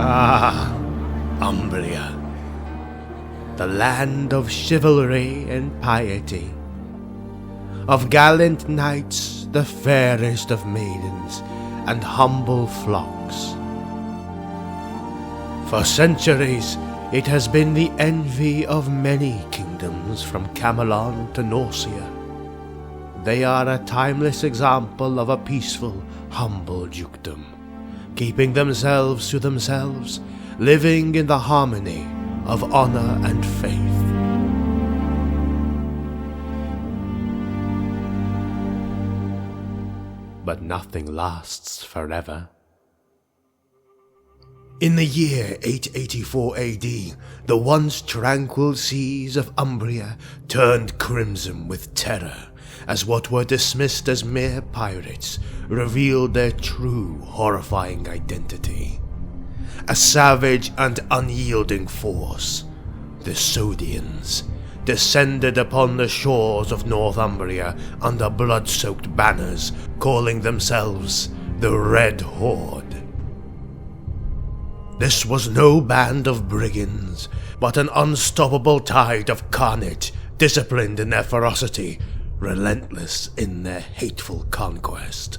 Ah, Umbria, the land of chivalry and piety, of gallant knights, the fairest of maidens, and humble flocks. For centuries, it has been the envy of many kingdoms from Camelon to Norcia. They are a timeless example of a peaceful, humble dukedom, keeping themselves to themselves, living in the harmony of honor and faith. But nothing lasts forever. In the year 884 AD, the once tranquil seas of Umbria turned crimson with terror as what were dismissed as mere pirates revealed their true, horrifying identity. A savage and unyielding force, the Sodians, descended upon the shores of Northumbria under blood-soaked banners, calling themselves the Red Horde. This was no band of brigands, but an unstoppable tide of carnage, disciplined in their ferocity, relentless in their hateful conquest.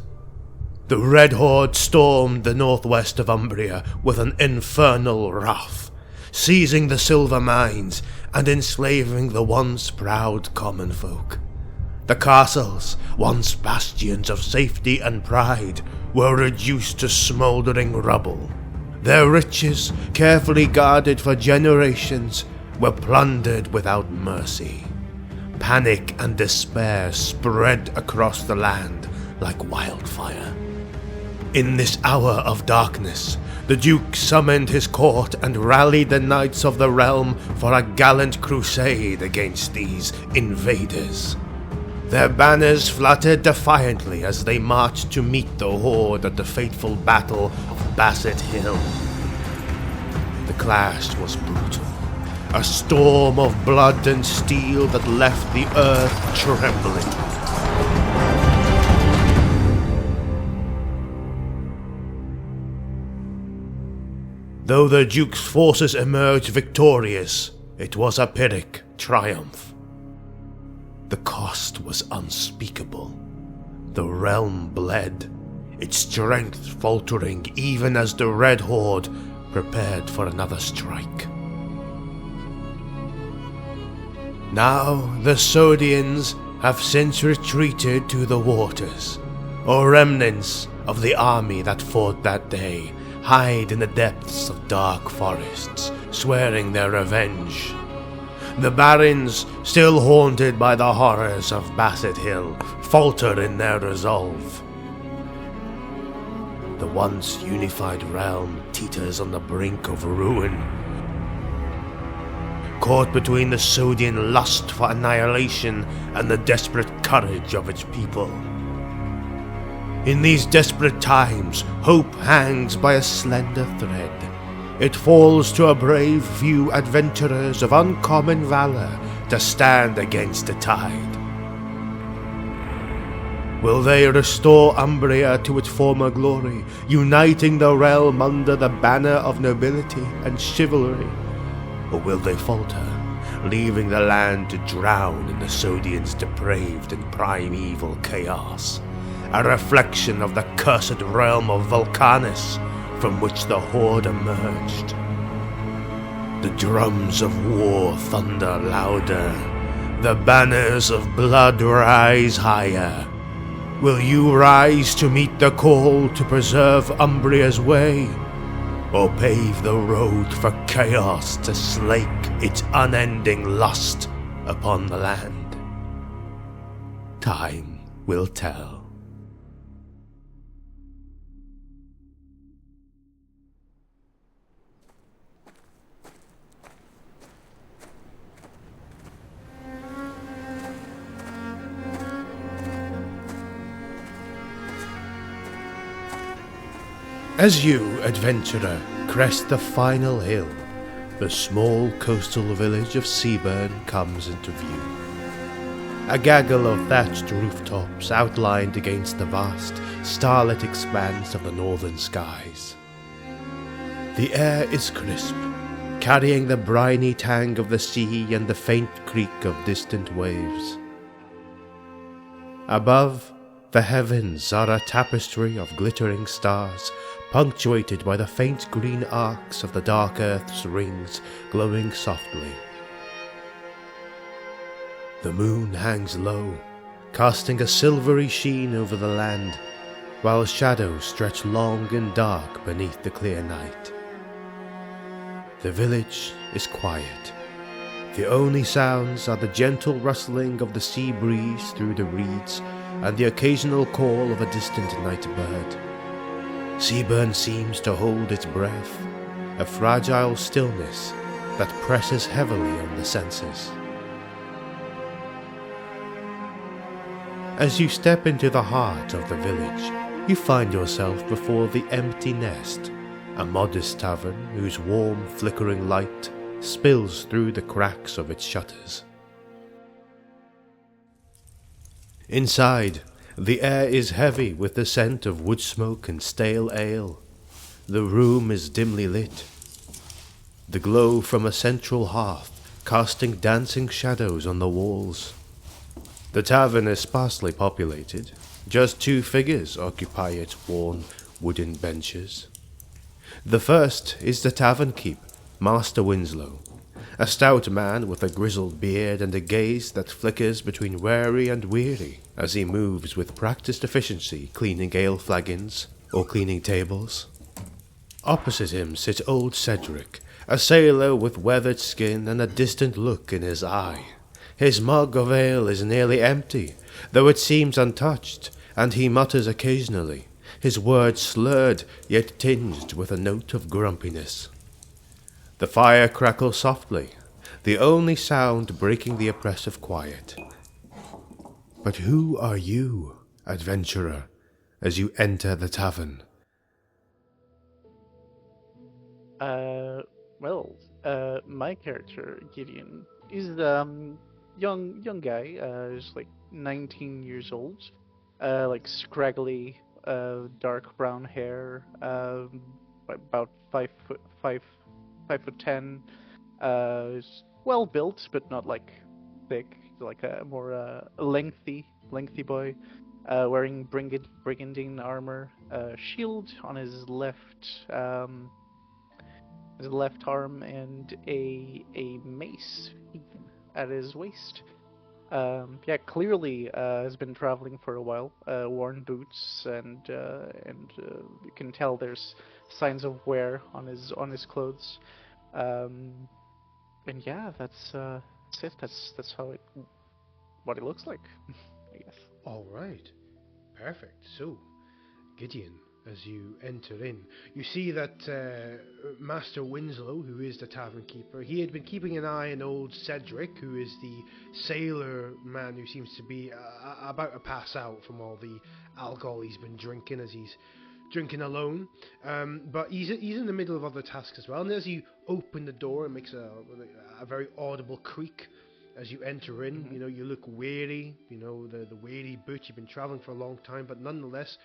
The Red Horde stormed the northwest of Umbria with an infernal wrath, seizing the silver mines and enslaving the once proud common folk. The castles, once bastions of safety and pride, were reduced to smouldering rubble. Their riches, carefully guarded for generations, were plundered without mercy. Panic and despair spread across the land like wildfire. In this hour of darkness, the Duke summoned his court and rallied the knights of the realm for a gallant crusade against these invaders. Their banners fluttered defiantly as they marched to meet the Horde at the fateful Battle of Basset Hill. The clash was brutal, a storm of blood and steel that left the earth trembling. Though the Duke's forces emerged victorious, it was a Pyrrhic triumph. The cost was unspeakable. The realm bled, its strength faltering even as the Red Horde prepared for another strike. Now the Sodians have since retreated to the waters, or remnants of the army that fought that day hide in the depths of dark forests, swearing their revenge. The barons, still haunted by the horrors of Basset Hill, falter in their resolve. The once unified realm teeters on the brink of ruin, caught between the Sodian lust for annihilation and the desperate courage of its people. In these desperate times, hope hangs by a slender thread. It falls to a brave few adventurers of uncommon valor to stand against the tide. Will they restore Umbria to its former glory, uniting the realm under the banner of nobility and chivalry? Or will they falter, leaving the land to drown in the Sodians' depraved and primeval chaos? A reflection of the cursed realm of Vulcanus from which the Horde emerged. The drums of war thunder louder, the banners of blood rise higher. Will you rise to meet the call to preserve Umbria's way, or pave the road for chaos to slake its unending lust upon the land? Time will tell. As you, adventurer, crest the final hill, the small coastal village of Seaburn comes into view. A gaggle of thatched rooftops outlined against the vast, starlit expanse of the northern skies. The air is crisp, carrying the briny tang of the sea and the faint creak of distant waves. Above, the heavens are a tapestry of glittering stars, punctuated by the faint green arcs of the dark earth's rings glowing softly. The moon hangs low, casting a silvery sheen over the land, while shadows stretch long and dark beneath the clear night. The village is quiet. The only sounds are the gentle rustling of the sea breeze through the reeds and the occasional call of a distant night bird. Seaburn seems to hold its breath, a fragile stillness that presses heavily on the senses. As you step into the heart of the village, you find yourself before the empty nest, a modest tavern whose warm, flickering light spills through the cracks of its shutters. Inside, the air is heavy with the scent of wood smoke and stale ale. The room is dimly lit, the glow from a central hearth casting dancing shadows on the walls. The tavern is sparsely populated. Just 2 figures occupy its worn wooden benches. The first is the tavern keep, Master Winslow, a stout man with a grizzled beard and a gaze that flickers between wary and weary as he moves with practiced efficiency cleaning ale flagons or cleaning tables. Opposite him sits old Cedric, a sailor with weathered skin and a distant look in his eye. His mug of ale is nearly empty, though it seems untouched, and he mutters occasionally, his words slurred yet tinged with a note of grumpiness. The fire crackles softly, the only sound breaking the oppressive quiet. But who are you, adventurer, as you enter the tavern? My character, Gideon, is young guy, is like 19 years old, like scraggly, dark brown hair, about 5'10", is well built but not like thick, like a more lengthy boy, wearing brigandine armor, shield on his left arm, and a mace at his waist. Yeah, clearly has been traveling for a while. Worn boots, and you can tell there's signs of wear on his clothes. Um, and yeah, that's it. That's what it looks like, I guess. All right, perfect. So, Gideon, as you enter in, you see that Master Winslow, who is the tavern keeper, he had been keeping an eye on old Cedric, who is the sailor man who seems to be about to pass out from all the alcohol he's been drinking as he's drinking alone. But he's in the middle of other tasks as well. And as you open the door, it makes a very audible creak. As you enter in, Mm-hmm. you look weary, the weary boot. You've been traveling for a long time, but nonetheless,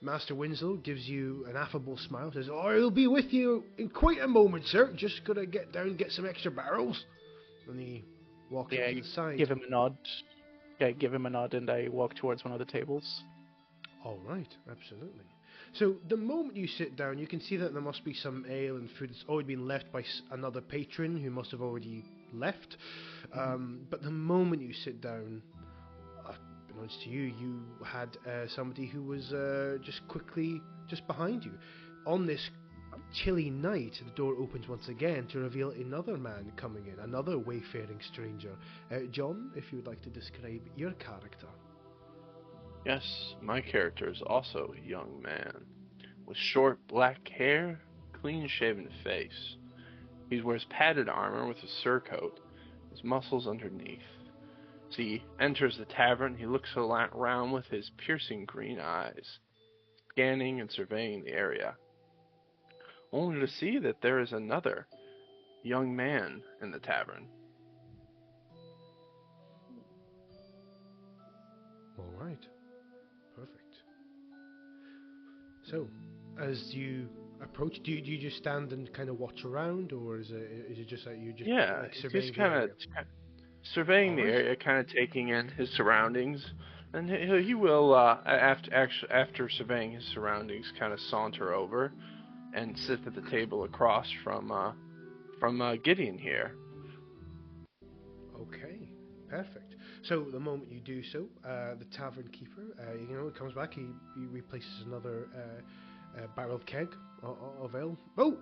Master Winslow gives you an affable smile, says, "Oh, I'll be with you in quite a moment, sir. Just gotta get down and get some extra barrels." And he walks up Yeah, to the you side. give him a nod. Yeah, I give him a nod, and I walk towards one of the tables. All right, absolutely. So the moment you sit down, you can see that there must be some ale and food that's already been left by another patron who must have already left. Mm-hmm. But the moment you sit down, unbeknownst to you, you had somebody who was just behind you. On this chilly night, the door opens once again to reveal another man coming in, another wayfaring stranger. John, if you would like to describe your character. Yes, my character is also a young man, with short black hair, clean shaven face. He wears padded armor with a surcoat, his muscles underneath. As he enters the tavern, he looks around with his piercing green eyes, scanning and surveying the area, only to see that there is another young man in the tavern. So, as you approach, do you just stand and kind of watch around, or is it just that you just Yeah, like he's surveying just the kind area? of surveying the Alright. area, kind of taking in his surroundings, and he will after surveying his surroundings, kind of saunter over and sit at the table across from Gideon here. Okay, perfect. So the moment you do so, the tavern keeper, comes back. He replaces another barrel of keg of ale. Oh,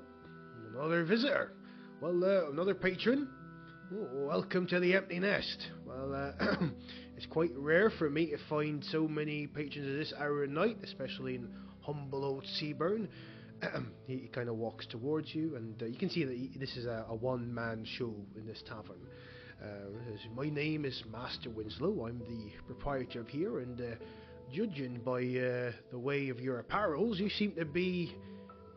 another visitor. Well, another patron. Oh, welcome to the empty nest. Well, it's quite rare for me to find so many patrons at this hour of night, especially in humble old Seaburn. He kind of walks towards you, and you can see that this is a one-man show in this tavern. My name is Master Winslow. I'm the proprietor of here, and judging by the way of your apparels, you seem to be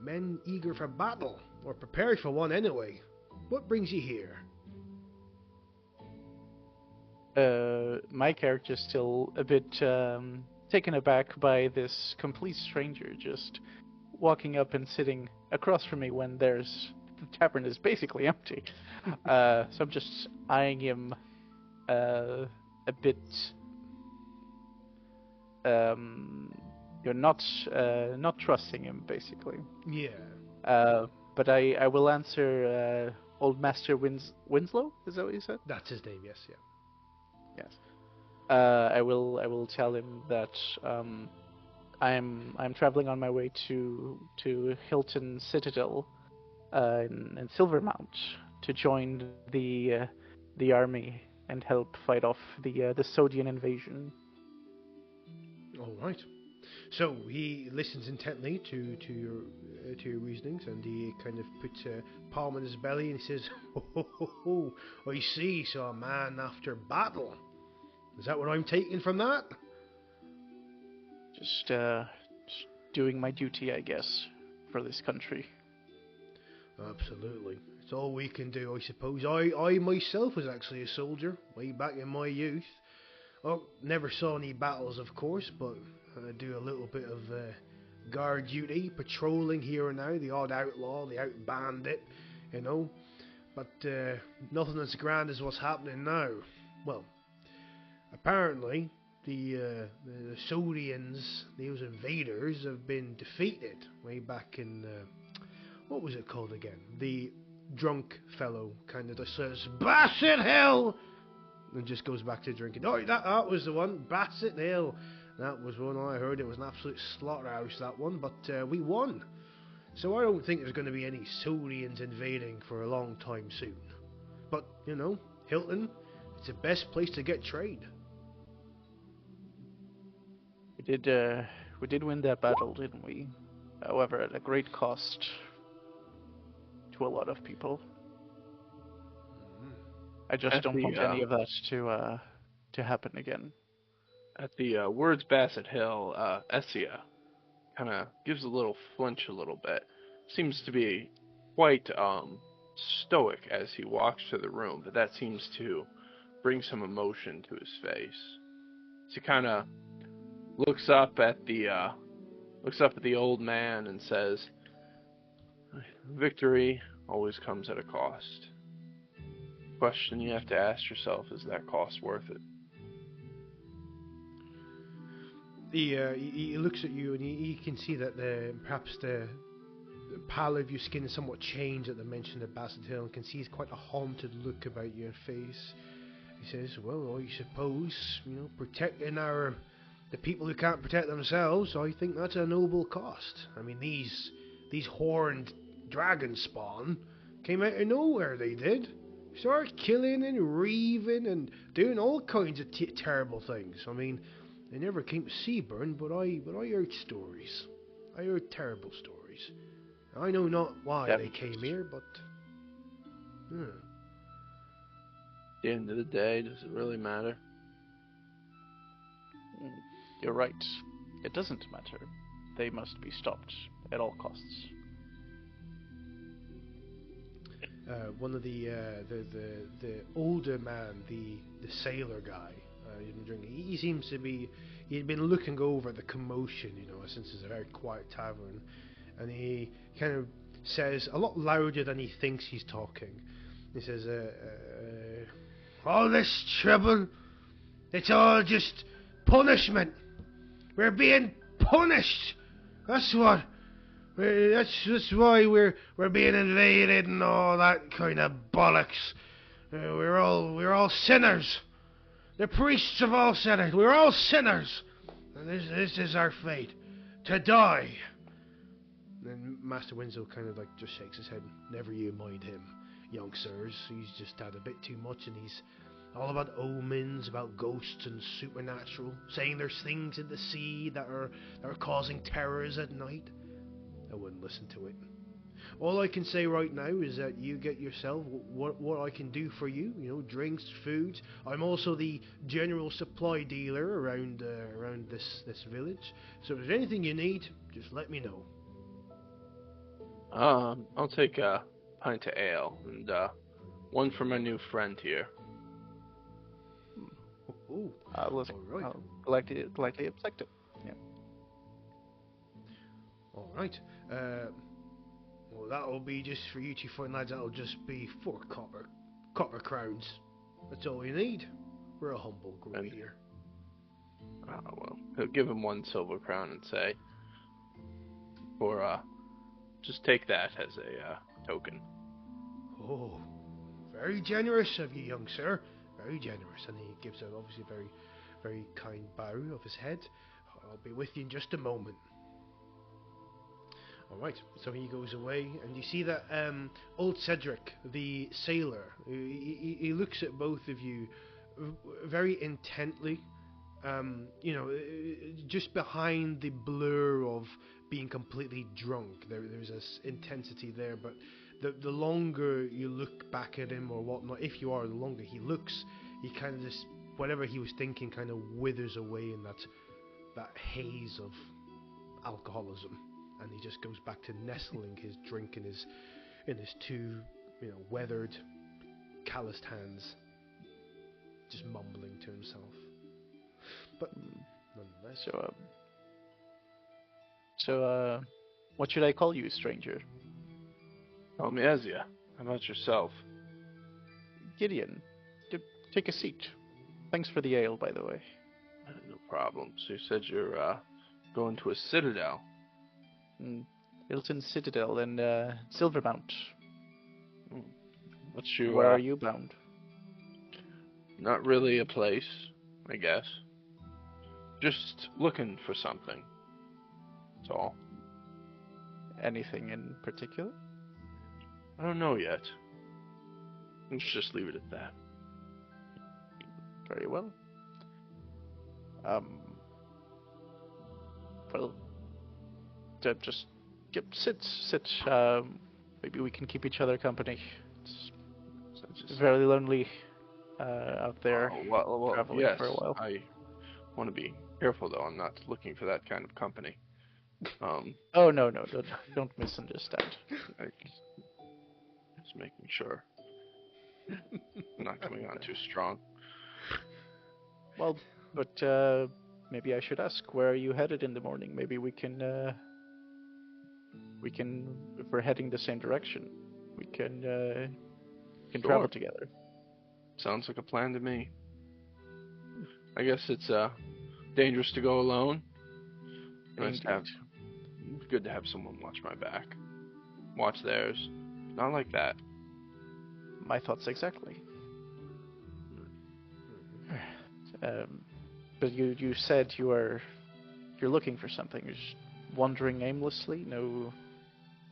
men eager for battle, or prepared for one anyway. What brings you here? My character's still a bit taken aback by this complete stranger just walking up and sitting across from me when the tavern is basically empty. So I'm just eyeing him a bit. You're not trusting him, basically. Yeah, But I will answer Old Master Winslow. Is that what you said? that's his name. Yes, yeah. Yes. I will tell him that I'm traveling on my way to Hilton Citadel in Silvermount to join the army and help fight off the Sodian invasion. All right. So he listens intently to your reasonings, and he kind of puts a palm on his belly, and he says, "Oh, I see. So a man after battle. Is that what I'm taking from that?" Just doing my duty, I guess, for this country. Absolutely. It's all we can do, I suppose. I myself was actually a soldier way back in my youth. Oh, never saw any battles, of course, but I do a little bit of guard duty, patrolling here and now, the odd outlaw, the out bandit, you know. But nothing as grand as what's happening now. Well, apparently the Sodians, those invaders, have been defeated way back in what was it called again? The drunk fellow kind of just says, "Basset Hill," and just goes back to drinking. Oh, that was the one, Basset Hill. That was one I heard. It was an absolute slaughterhouse, that one, but we won. So I don't think there's going to be any Sodians invading for a long time soon. But, Hilton, it's the best place to get trade. We did win that battle, didn't we? However, at a great cost to a lot of people. I just don't want any of that to happen again. At the words Basset Hill, Essia kind of gives a little flinch a little bit. Seems to be quite stoic as he walks to the room, but that seems to bring some emotion to his face. So he kind of looks up at the old man and says, "Victory always comes at a cost. The question you have to ask yourself, is that cost worth it?" He looks at you, and he can see that perhaps the pallor of your skin is somewhat changed at the mention of Basset Hill, and can see quite a haunted look about your face. He says, "Well, I suppose, protecting the people who can't protect themselves, I think that's a noble cost. I mean, these horned dragon spawn came out of nowhere, they did. Started killing and reaving and doing all kinds of terrible things. I mean, they never came to Seaburn, but I heard stories. I heard terrible stories. I know not why they came here, but... At the end of the day, does it really matter? You're right. It doesn't matter. They must be stopped at all costs." One of the older man, the sailor guy, He's been drinking. He seems to be. He'd been looking over the commotion, since it's a very quiet tavern, and he kind of says a lot louder than he thinks he's talking. He says, "All this trouble, it's all just punishment. We're being punished. That's what. That's why we're being invaded and all that kind of bollocks. We're all sinners. The priests have all said it. We're all sinners. And this is our fate. To die." And Master Winslow kind of just shakes his head. "Never you mind him, young sirs. He's just had a bit too much, and he's all about omens, about ghosts and supernatural, saying there's things in the sea that are causing terrors at night." I wouldn't listen to it. All I can say right now is that you get yourself what I can do for you. Drinks, food. I'm also the general supply dealer around this village. So if there's anything you need, just let me know. I'll take a pint of ale and one for my new friend here. Oh, Listen, all right. I'll politely accept it. Yeah. All right. Well, that'll be just for you two fine lads. That'll just be 4 copper crowns. That's all we need. We're a humble group here. Well, he'll give him 1 silver crown and say, just take that as a token. Oh, very generous of you, young sir. Very generous. And he gives obviously a very, very kind bow of his head. I'll be with you in just a moment. Alright, so he goes away, and you see that old Cedric, the sailor, he looks at both of you very intently. Just behind the blur of being completely drunk, there's this intensity there, but the longer you look back at him or whatnot, if you are, the longer he looks, he kind of just, whatever he was thinking kind of withers away in that haze of alcoholism. And he just goes back to nestling his drink in his 2, weathered, calloused hands, just mumbling to himself. But nonetheless. So, what should I call you, stranger? Call me Ezia. How about yourself? Gideon. Take a seat. Thanks for the ale, by the way. No problem. So you said you're going to a citadel. Hilton Citadel and Silvermount. What's your? Where are you bound? Not really a place, I guess. Just looking for something. That's all. Anything in particular? I don't know yet. Let's just leave it at that. Very well. Well, just sit. Maybe we can keep each other company. It's very lonely out there traveling yes, for a while. I want to be careful though. I'm not looking for that kind of company. Oh no, don't misunderstand. Just making sure. I'm not coming on too strong. Well, but maybe I should ask, where are you headed in the morning? Maybe we can, if we're heading the same direction, we can Sure. travel together. Sounds like a plan to me. I guess it's dangerous to go alone. Nice to have. Good to have someone watch my back, watch theirs. Not like that. My thoughts exactly. But you said you're looking for something. You're just wandering aimlessly. No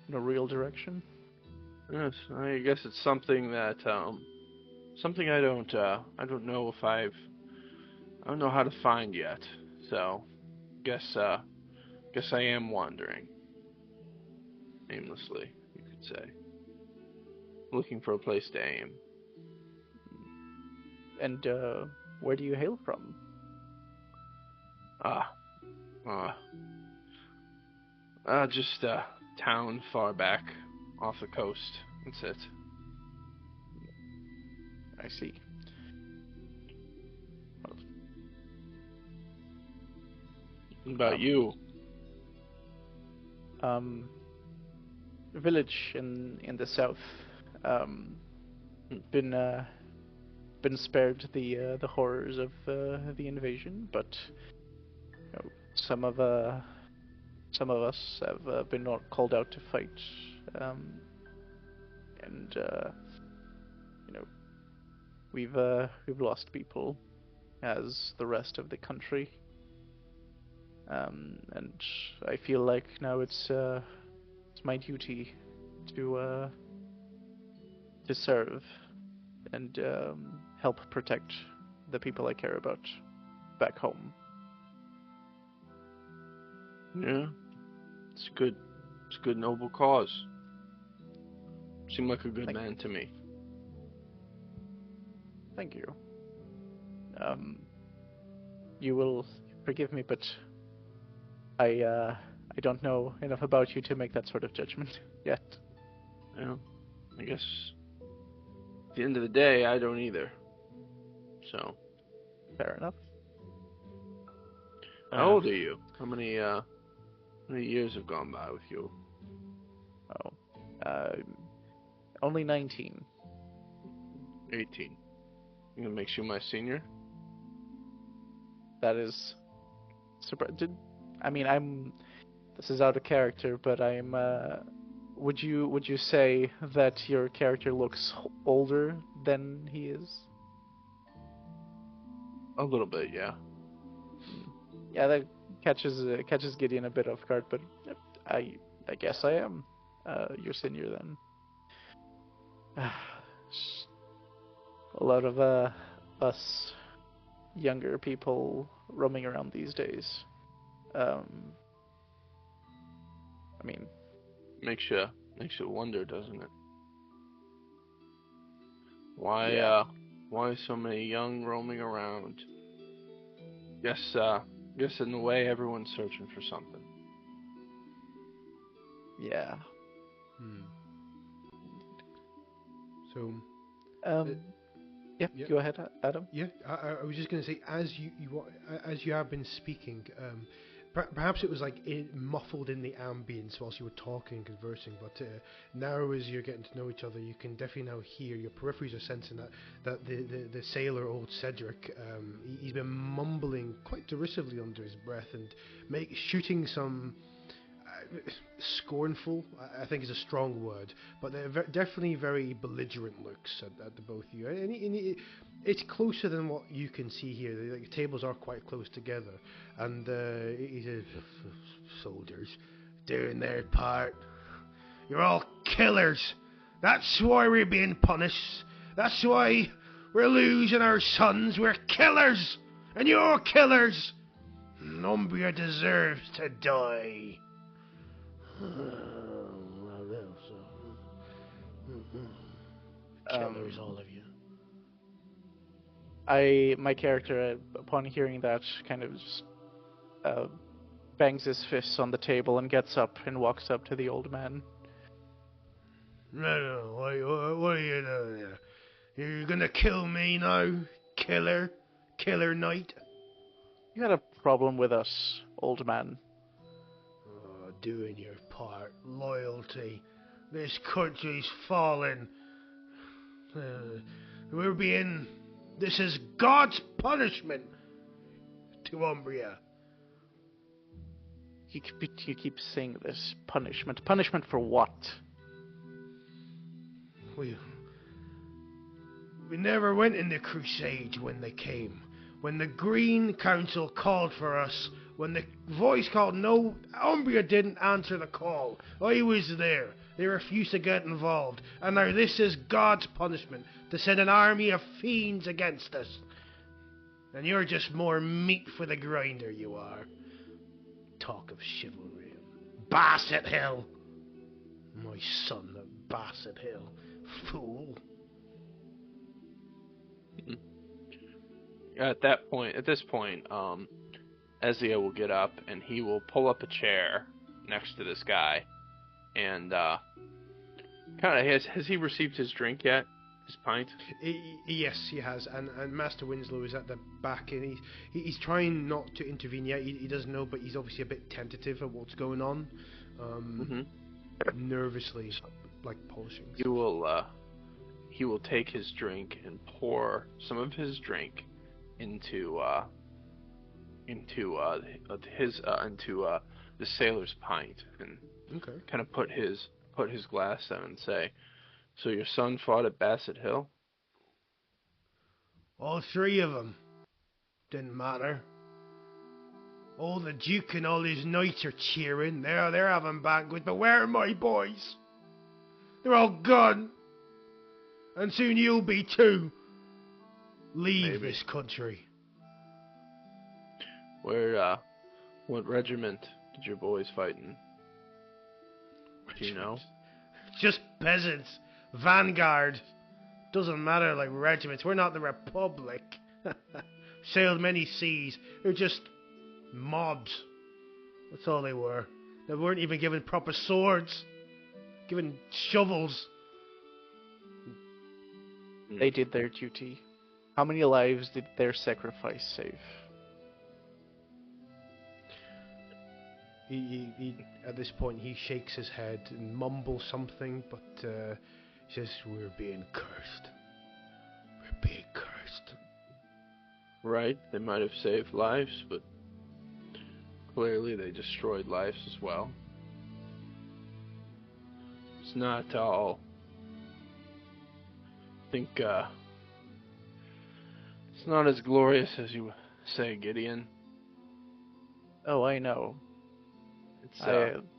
real direction. Yes, I guess it's something that something I don't know if I don't know how to find yet. So, guess I am wandering aimlessly, you could say, looking for a place to aim. And where do you hail from? Just a town far back off the coast. That's it. I see. Well, What about you? Village in the south. Been spared the horrors of the invasion, but some of us have been called out to fight, and we've lost people, as the rest of the country. And I feel like now it's my duty to serve and help protect the people I care about back home. Yeah, it's good. It's a good noble cause. Seem like a good man to me. Thank you. You will forgive me, but I don't know enough about you to make that sort of judgment yet. Yeah, I guess at the end of the day, I don't either. So. Fair enough. How old are you? How many years have gone by with you? Only 19. 18. That makes you my senior? That is this is out of character, but would you say that your character looks older than he is? A little bit, yeah. Yeah, that catches Gideon a bit off guard, but I guess I am your senior then. A lot of us younger people roaming around these days. Makes you wonder, doesn't it? Why so many young roaming around? Guess in a way everyone's searching for something. Yeah. So. Yeah. Go ahead, Adam. Yeah, I was just going to say, as you have been speaking, perhaps it was like muffled in the ambience whilst you were talking and conversing, but now as you're getting to know each other, you can definitely now hear, your peripheries are sensing that the sailor, old Cedric, he's been mumbling quite derisively under his breath and shooting some scornful, I think is a strong word, but they're definitely very belligerent looks at the both of you. And it's closer than what you can see here. The tables are quite close together, and he says, "Soldiers, doing their part. You're all killers. That's why we're being punished. That's why we're losing our sons. We're killers, and you're killers. And Umbria deserves to die." Killers, all of you. My character, upon hearing that, kind of just, bangs his fists on the table and gets up and walks up to the old man. No, what are you doing here? You're gonna kill me now, killer knight? You had a problem with us, old man. Doing your part, loyalty. This country's fallen. This is God's punishment to Umbria. You keep saying this. Punishment. Punishment for what? We never went in the crusade when they came. When the Green Council called for us, when the voice called, no, Umbria didn't answer the call. I was there. They refused to get involved. And now this is God's punishment, to send an army of fiends against us. And you're just more meat for the grinder, you are. Talk of chivalry. Basset Hill. My son of Basset Hill. Fool. At this point, Ezio will get up and he will pull up a chair next to this guy, and kind of has he received his drink yet? his pint? Yes, he has, and Master Winslow is at the back, and he's trying not to intervene yet. He doesn't know, but he's obviously a bit tentative of what's going on. Nervously, like polishing. He will take his drink and pour some of his drink into the sailor's pint, and kind of put his glass down and say, "So your son fought at Bassett Hill?" All three of them. Didn't matter. All the Duke and all his knights are cheering. They're having banquets, but where are my boys? They're all gone. And soon you'll be too. Leave this country. What regiment did your boys fight in? Do you know? Just peasants. Vanguard. Doesn't matter, like regiments. We're not the Republic. Sailed many seas. They're just mobs. That's all they were. They weren't even given proper swords. Given shovels. They did their duty. How many lives did their sacrifice save? He at this point he shakes his head and mumbles something, but he says, "We're being cursed. We're being cursed." Right, they might have saved lives, but clearly they destroyed lives as well. It's not all. I think it's not as glorious as you say, Gideon. Oh, I know. It's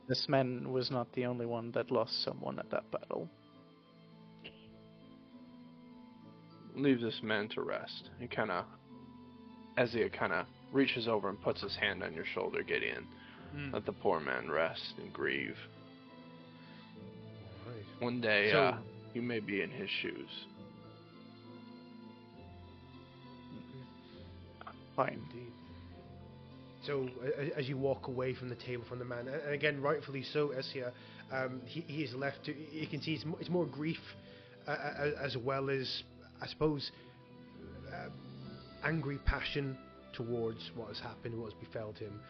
This man was not the only one that lost someone at that battle. leave this man to rest. He as he reaches over and puts his hand on your shoulder, Gideon. Let the poor man rest and grieve. Right. One day, you may be in his shoes. Fine. Indeed. So, as you walk away from the table from the man, and again, rightfully so, Essia, he is left to. You can see it's more grief, as well as, I suppose, angry passion towards what has happened, what has befelled him,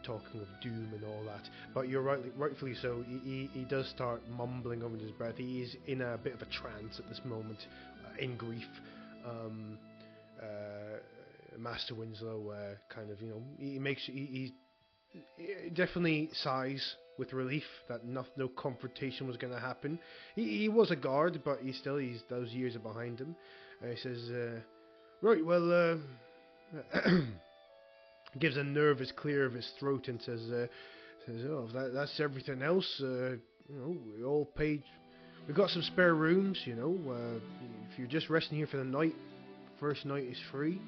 talking of doom and all that. But you're rightfully so. He does start mumbling under his breath. He is in a bit of a trance at this moment, in grief. Master Winslow he definitely sighs with relief that no confrontation was going to happen. He was a guard, but he's those years are behind him. He says, right, well, gives a nervous clear of his throat and says, oh, that's everything else. We all paid. We've got some spare rooms, if you're just resting here for the night, first night is free.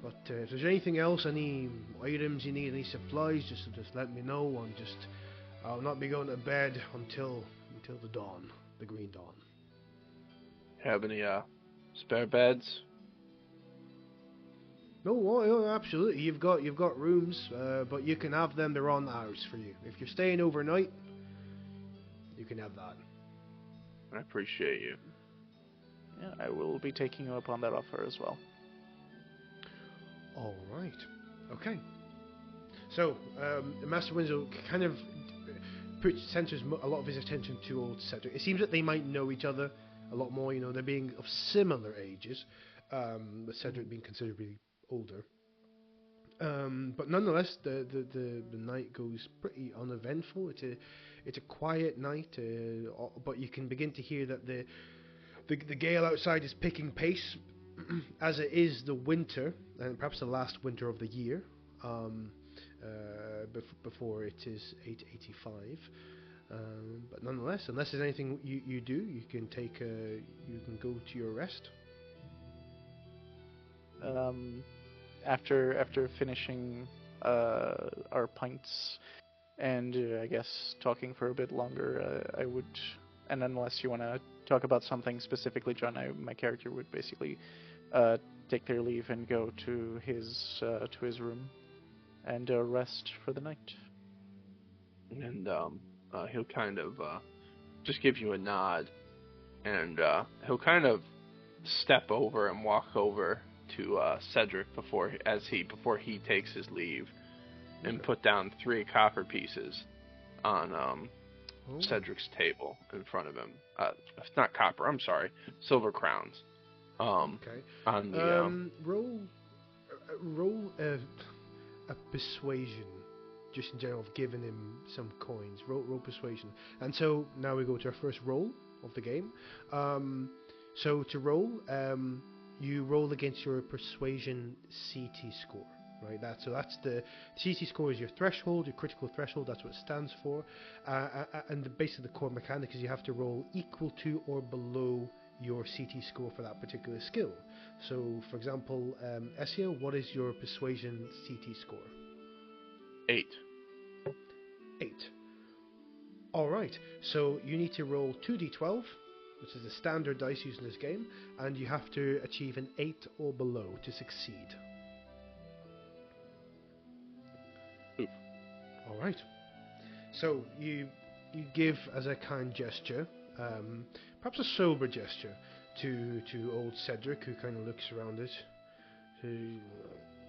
But if there's anything else, any items you need, any supplies, just let me know. I'll not be going to bed until the dawn, the green dawn. Have any spare beds? No, absolutely. You've got rooms, but you can have them. They're on ours for you. If you're staying overnight, you can have that. I appreciate you. Yeah, I will be taking you up on that offer as well. All right. Okay. So, Master Winslow kind of centers a lot of his attention to old Cedric. It seems that they might know each other a lot more. They're being of similar ages, but Cedric being considerably older. But nonetheless, the night goes pretty uneventful. It's a quiet night, but you can begin to hear that the gale outside is picking pace. As it is the winter, and perhaps the last winter of the year, before it is 885. But nonetheless, unless there's anything you do, you can go to your rest. After finishing our pints and I guess talking for a bit longer, I would, and unless you want to talk about something specifically, John, my character would basically take their leave and go to his room and rest for the night. And he'll kind of just give you a nod and he'll kind of step over and walk over to Cedric before he takes his leave, and put down 3 copper pieces on Cedric's table in front of him. Not copper, I'm sorry, silver crowns. Okay. On the roll a persuasion, just in general, of giving him some coins. Roll persuasion. And so now we go to our first roll of the game. So to roll, you roll against your persuasion CT score. Right, that's the CT score is your threshold, your critical threshold. That's what it stands for. And basically the core mechanic is you have to roll equal to or below your CT score for that particular skill. So, for example, Essia, what is your persuasion CT score? 8. 8. Alright, so you need to roll 2d12, which is the standard dice used in this game, and you have to achieve an 8 or below to succeed. Alright, so you give as a kind gesture, perhaps a sober gesture, to old Cedric, who kind of looks around it.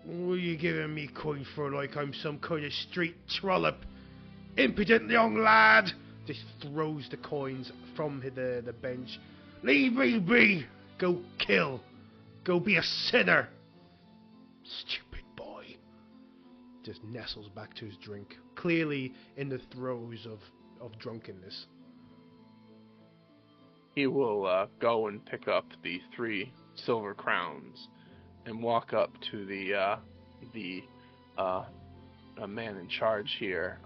What are you giving me coin for, like I'm some kind of street trollop? Impudent young lad! Just throws the coins from the bench. Leave me be! Go kill! Go be a sinner! Stupid boy. Just nestles back to his drink, clearly in the throes of drunkenness. He will go and pick up the 3 silver crowns and walk up to the man in charge here,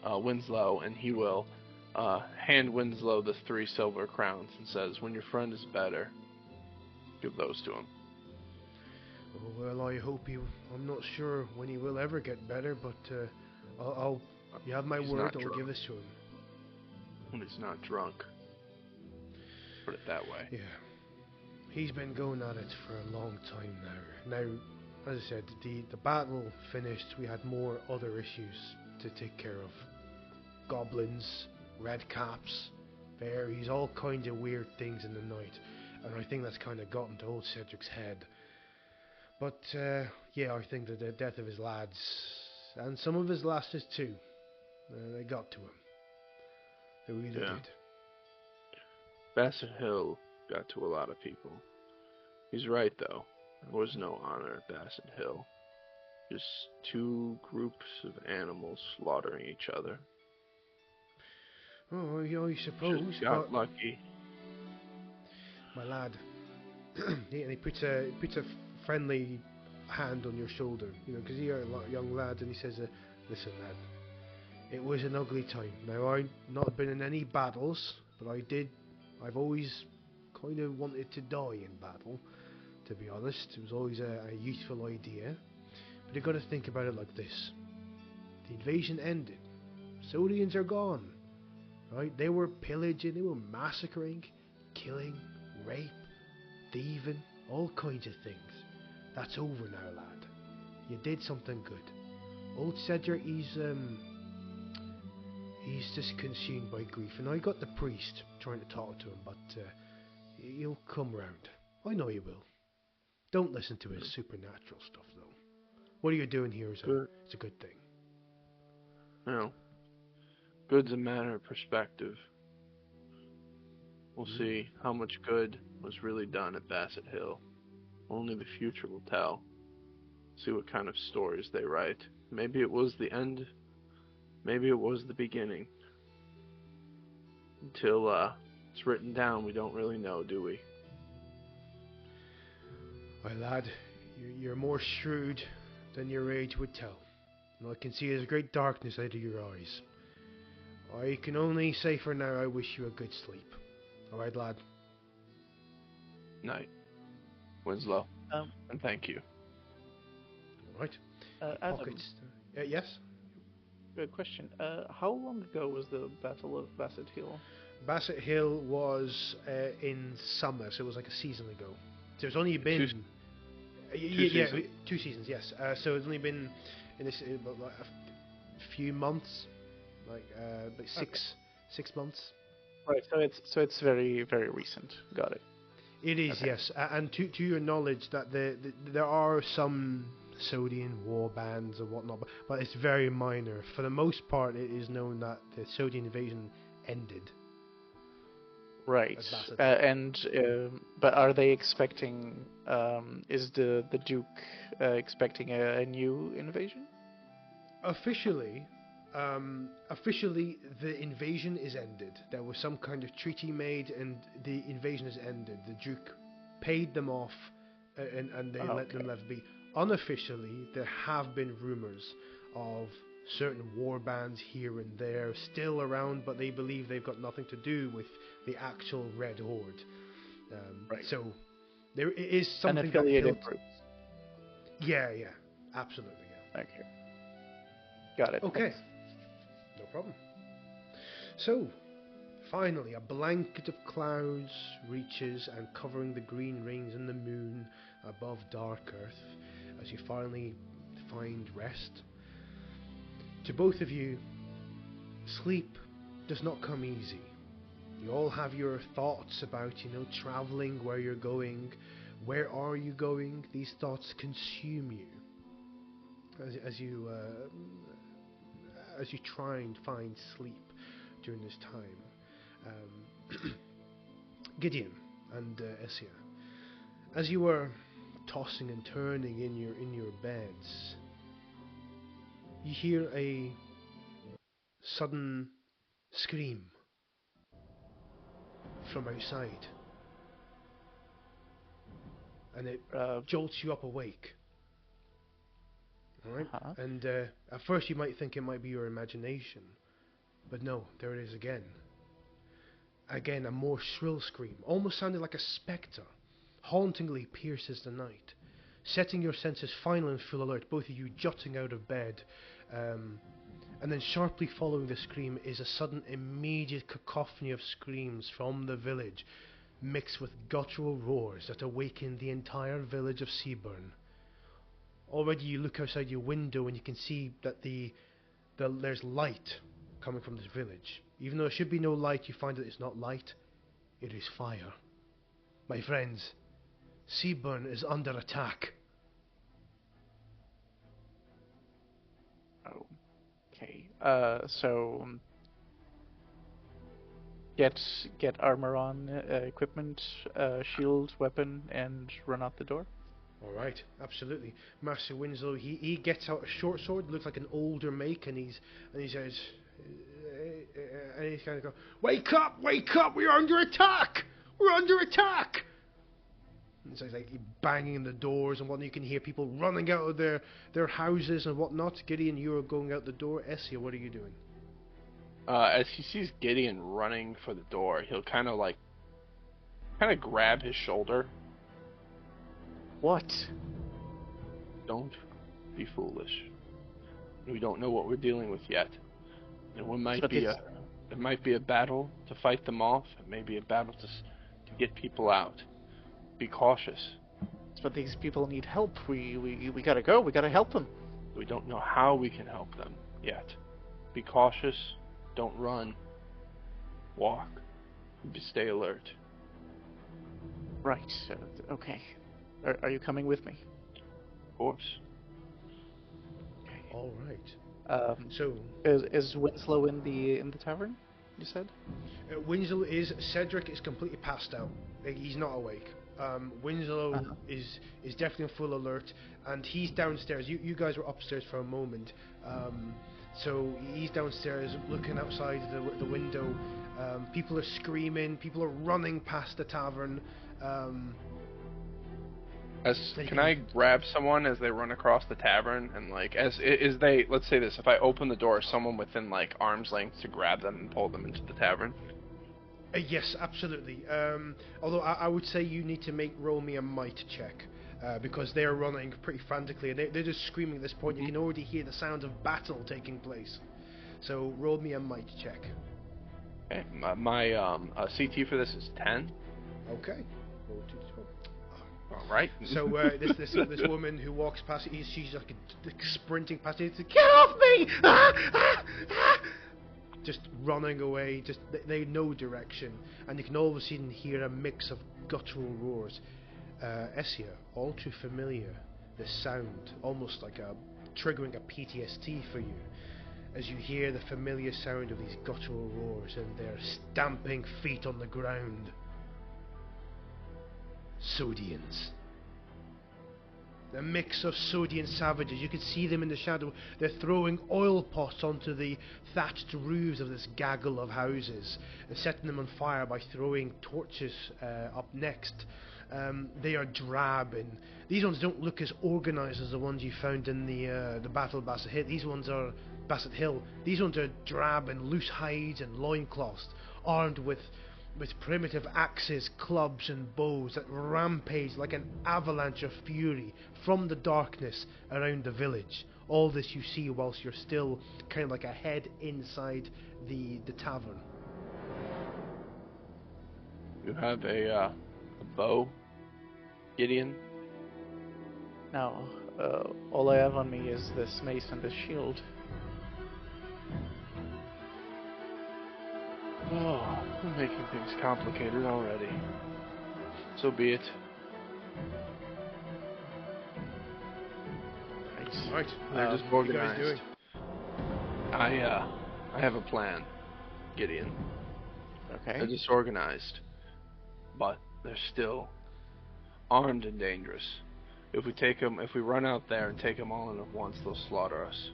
Winslow, and he will hand Winslow the 3 silver crowns and says, "When your friend is better, give those to him." Oh, well, I hope I'm not sure when he will ever get better, but you have my word, I'll give this to him. When he's not drunk. Put it that way. Yeah. He's been going at it for a long time now. Now, as I said, the battle finished. We had more other issues to take care of. Goblins, red caps, fairies, all kinds of weird things in the night. And I think that's kind of gotten to old Cedric's head. But, yeah, I think that the death of his lads, and some of his lasses too, they got to him. They really did. Bassett Hill got to a lot of people. He's right, though. There was no honor at Bassett Hill. Just 2 groups of animals slaughtering each other. Oh, yeah, I suppose. Just got lucky. My lad, he puts a friendly hand on your shoulder, because you're a young lad, and he says, "Listen, lad, it was an ugly time. Now, I've not been in any battles, but I've always kind of wanted to die in battle, to be honest. It was always a useful idea. But you've got to think about it like this. The invasion ended. Sodians are gone. Right? They were pillaging, they were massacring, killing, rape, thieving, all kinds of things. That's over now, lad. You did something good. Old Cedric, he's just consumed by grief, and I got the priest trying to talk to him, but he'll come round. I know he will. Don't listen to his supernatural stuff, though. What are you doing here is a good thing. No. Good's a matter of perspective. We'll see how much good was really done at Bassett Hill. Only the future will tell. See what kind of stories they write. Maybe it was the end. Maybe it was the beginning. Until it's written down, we don't really know, do we? My lad, you're more shrewd than your age would tell. And I can see there's a great darkness out of your eyes. I can only say for now, I wish you a good sleep. Alright, lad? Night. Winslow. And thank you. Alright. Adam, yes? good question. How long ago was the Battle of Bassett Hill? Bassett Hill was in summer, so it was like a season ago. So it's only been... seasons. 2 seasons, yes. So it's only been in this like a few months, like 6 months. Right. So it's very very recent. Got it. It is, Okay. yes. And to your knowledge, that there are some Sodian war bands and whatnot, but it's very minor. For the most part, it is known that the Sodian invasion ended. Right. That's it. But are they expecting? Is the Duke expecting a new invasion? Officially, the invasion is ended. There was some kind of treaty made, and the invasion is ended. The Duke paid them off, and they let them left be. Unofficially, there have been rumors of certain war bands here and there still around, but they believe they've got nothing to do with the actual Red Horde. Right. So there is something Unaffiliated groups. Yeah, absolutely, yeah. Okay. Got it. Okay. No problem. So, finally, a blanket of clouds reaches and covering the green rings and the moon above dark earth as you finally find rest. To both of you, sleep does not come easy. You all have your thoughts about, traveling, where you're going, where are you going. These thoughts consume you as you try and find sleep during this time. Gideon and Essia, as you were tossing and turning in your beds, you hear a sudden scream from outside, and it jolts you up awake. Alright? Uh-huh. And at first you might think it might be your imagination, but no, there it is again. Again, a more shrill scream, almost sounding like a spectre, hauntingly pierces the night, setting your senses finally in full alert, both of you jutting out of bed. And then sharply following the scream is a sudden immediate cacophony of screams from the village, mixed with guttural roars that awaken the entire village of Seaburn. Already you look outside your window and you can see that there's light coming from this village. Even though there should be no light, you find that it's not light, it is fire. My friends, Seaburn is under attack. Okay. So get armor on, equipment, shield, weapon, and run out the door. Alright, absolutely. Master Winslow, he gets out a short sword, looks like an older make, and he says, and he's kind of go, wake up, we're under attack! We're under attack! And so he's like banging in the doors and whatnot. You can hear people running out of their houses and whatnot. Gideon, you're going out the door. Essia, what are you doing? As he sees Gideon running for the door, he'll kind of grab his shoulder. What? Don't be foolish. We don't know what we're dealing with yet. There might be a battle to fight them off. It may be a battle to get people out. Be cautious. But these people need help. We gotta go. We gotta help them. We don't know how we can help them yet. Be cautious. Don't run. Walk. Stay alert. Right. Okay. Are you coming with me? Of course. Okay. All right. So is Winslow in the tavern? You said. Winslow Cedric is completely passed out. He's not awake. Winslow is definitely in full alert, and he's downstairs. You guys were upstairs for a moment, so he's downstairs looking outside the window. People are screaming. People are running past the tavern. Can I grab someone as they run across the tavern, and let's say this, if I open the door, someone within arm's length to grab them and pull them into the tavern? Yes, absolutely. Although I would say you need to roll me a might check, because they are running pretty frantically, and they're just screaming at this point. You can already hear the sound of battle taking place. So roll me a might check. Okay, my CT for this is 10. Okay. Roll 2d12. All right. So this woman who walks past, she's sprinting past it. Get off me! just running away, just they no direction, and you can all of a sudden hear a mix of guttural roars. Essia, all too familiar, the sound, almost like triggering a PTSD for you, as you hear the familiar sound of these guttural roars and their stamping feet on the ground. Sodians. A mix of Sodian savages. You can see them in the shadow. They're throwing oil pots onto the thatched roofs of this gaggle of houses, setting them on fire by throwing torches up next. They are drab, and these ones don't look as organised as the ones you found in the Battle of Bassett Hill. These ones are drab and loose hides and loincloths, armed with primitive axes, clubs and bows that rampage like an avalanche of fury from the darkness around the village. All this you see whilst you're still kind of like a head inside the tavern. You have a bow, Gideon? No, all I have on me is this mace and this shield. Oh, we're making things complicated already. So be it. Right. They're What are you guys doing? disorganized. I have a plan, Gideon. Okay. They're disorganized, but they're still armed and dangerous. If we run out there and take them all in at once, they'll slaughter us.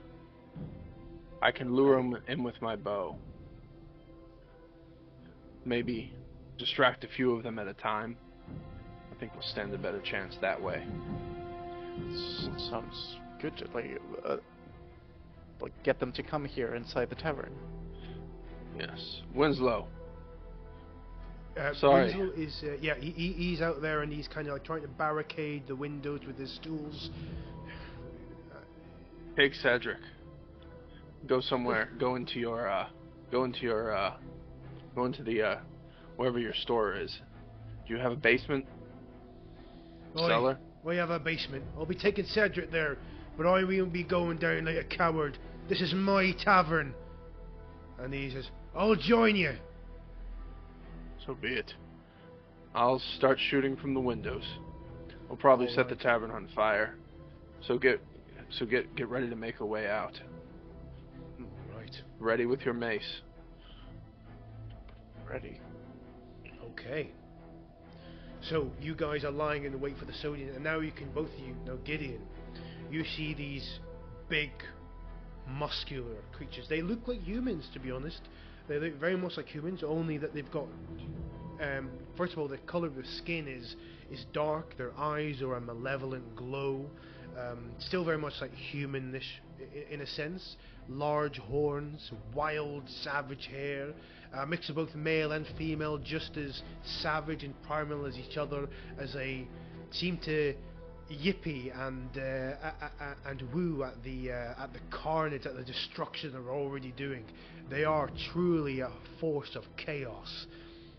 I can lure them in with my bow. Maybe distract a few of them at a time. I think we'll stand a better chance that way. Sounds good. Like get them to come here inside the tavern. Yes. Winslow. Sorry. Winslow is he's out there and he's kind of like trying to barricade the windows with his stools. Take Cedric. Go somewhere. Go into the wherever your store is. Do you have a basement? Cellar? We have a basement. I'll be taking Cedric there, but I won't be going down like a coward. This is my tavern. And he says, I'll join you. So be it. I'll start shooting from the windows. We'll probably set the tavern on fire. So get ready to make a way out. Right. Ready with your mace. Ready. Okay. So you guys are lying in wait for the Sodian, and now you can both of you, now Gideon, you see these big, muscular creatures. They look like humans, to be honest. They look very much like humans, only that they've got, first of all, the colour of their skin is dark. Their eyes are a malevolent glow. Still very much like humanish in a sense. Large horns, wild, savage hair, a mix of both male and female, just as savage and primal as each other, as they seem to yippee and woo at the carnage, at the destruction they're already doing. They are truly a force of chaos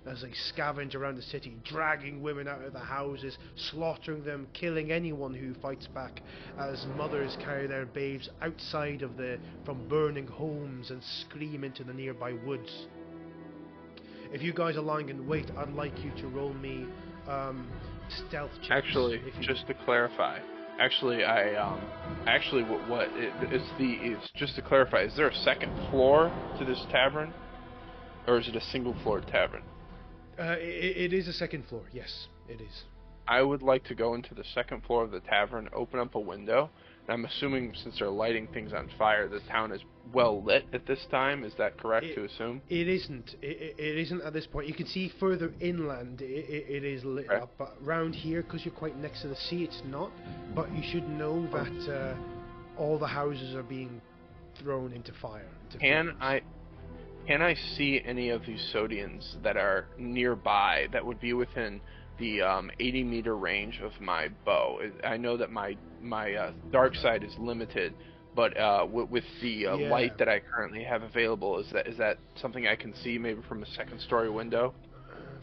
as they scavenge around the city, dragging women out of the houses, slaughtering them, killing anyone who fights back, as mothers carry their babes outside from burning homes and scream into the nearby woods. If you guys are lying in wait, I'd like you to roll me stealth checks. Actually, just to clarify, just to clarify, is there a second floor to this tavern, or is it a single floor tavern? It is a second floor, yes, it is. I would like to go into the second floor of the tavern, open up a window, and I'm assuming since they're lighting things on fire, the town is well lit at this time. Is that correct to assume? It isn't. It isn't at this point. You can see further inland it is lit up, but round here, because you're quite next to the sea, it's not. But you should know that all the houses are being thrown into fire. Can I see any of these Sodians that are nearby that would be within the 80-meter range of my bow? I know that my dark side is limited, but with the light that I currently have available, is that something I can see maybe from a second-story window?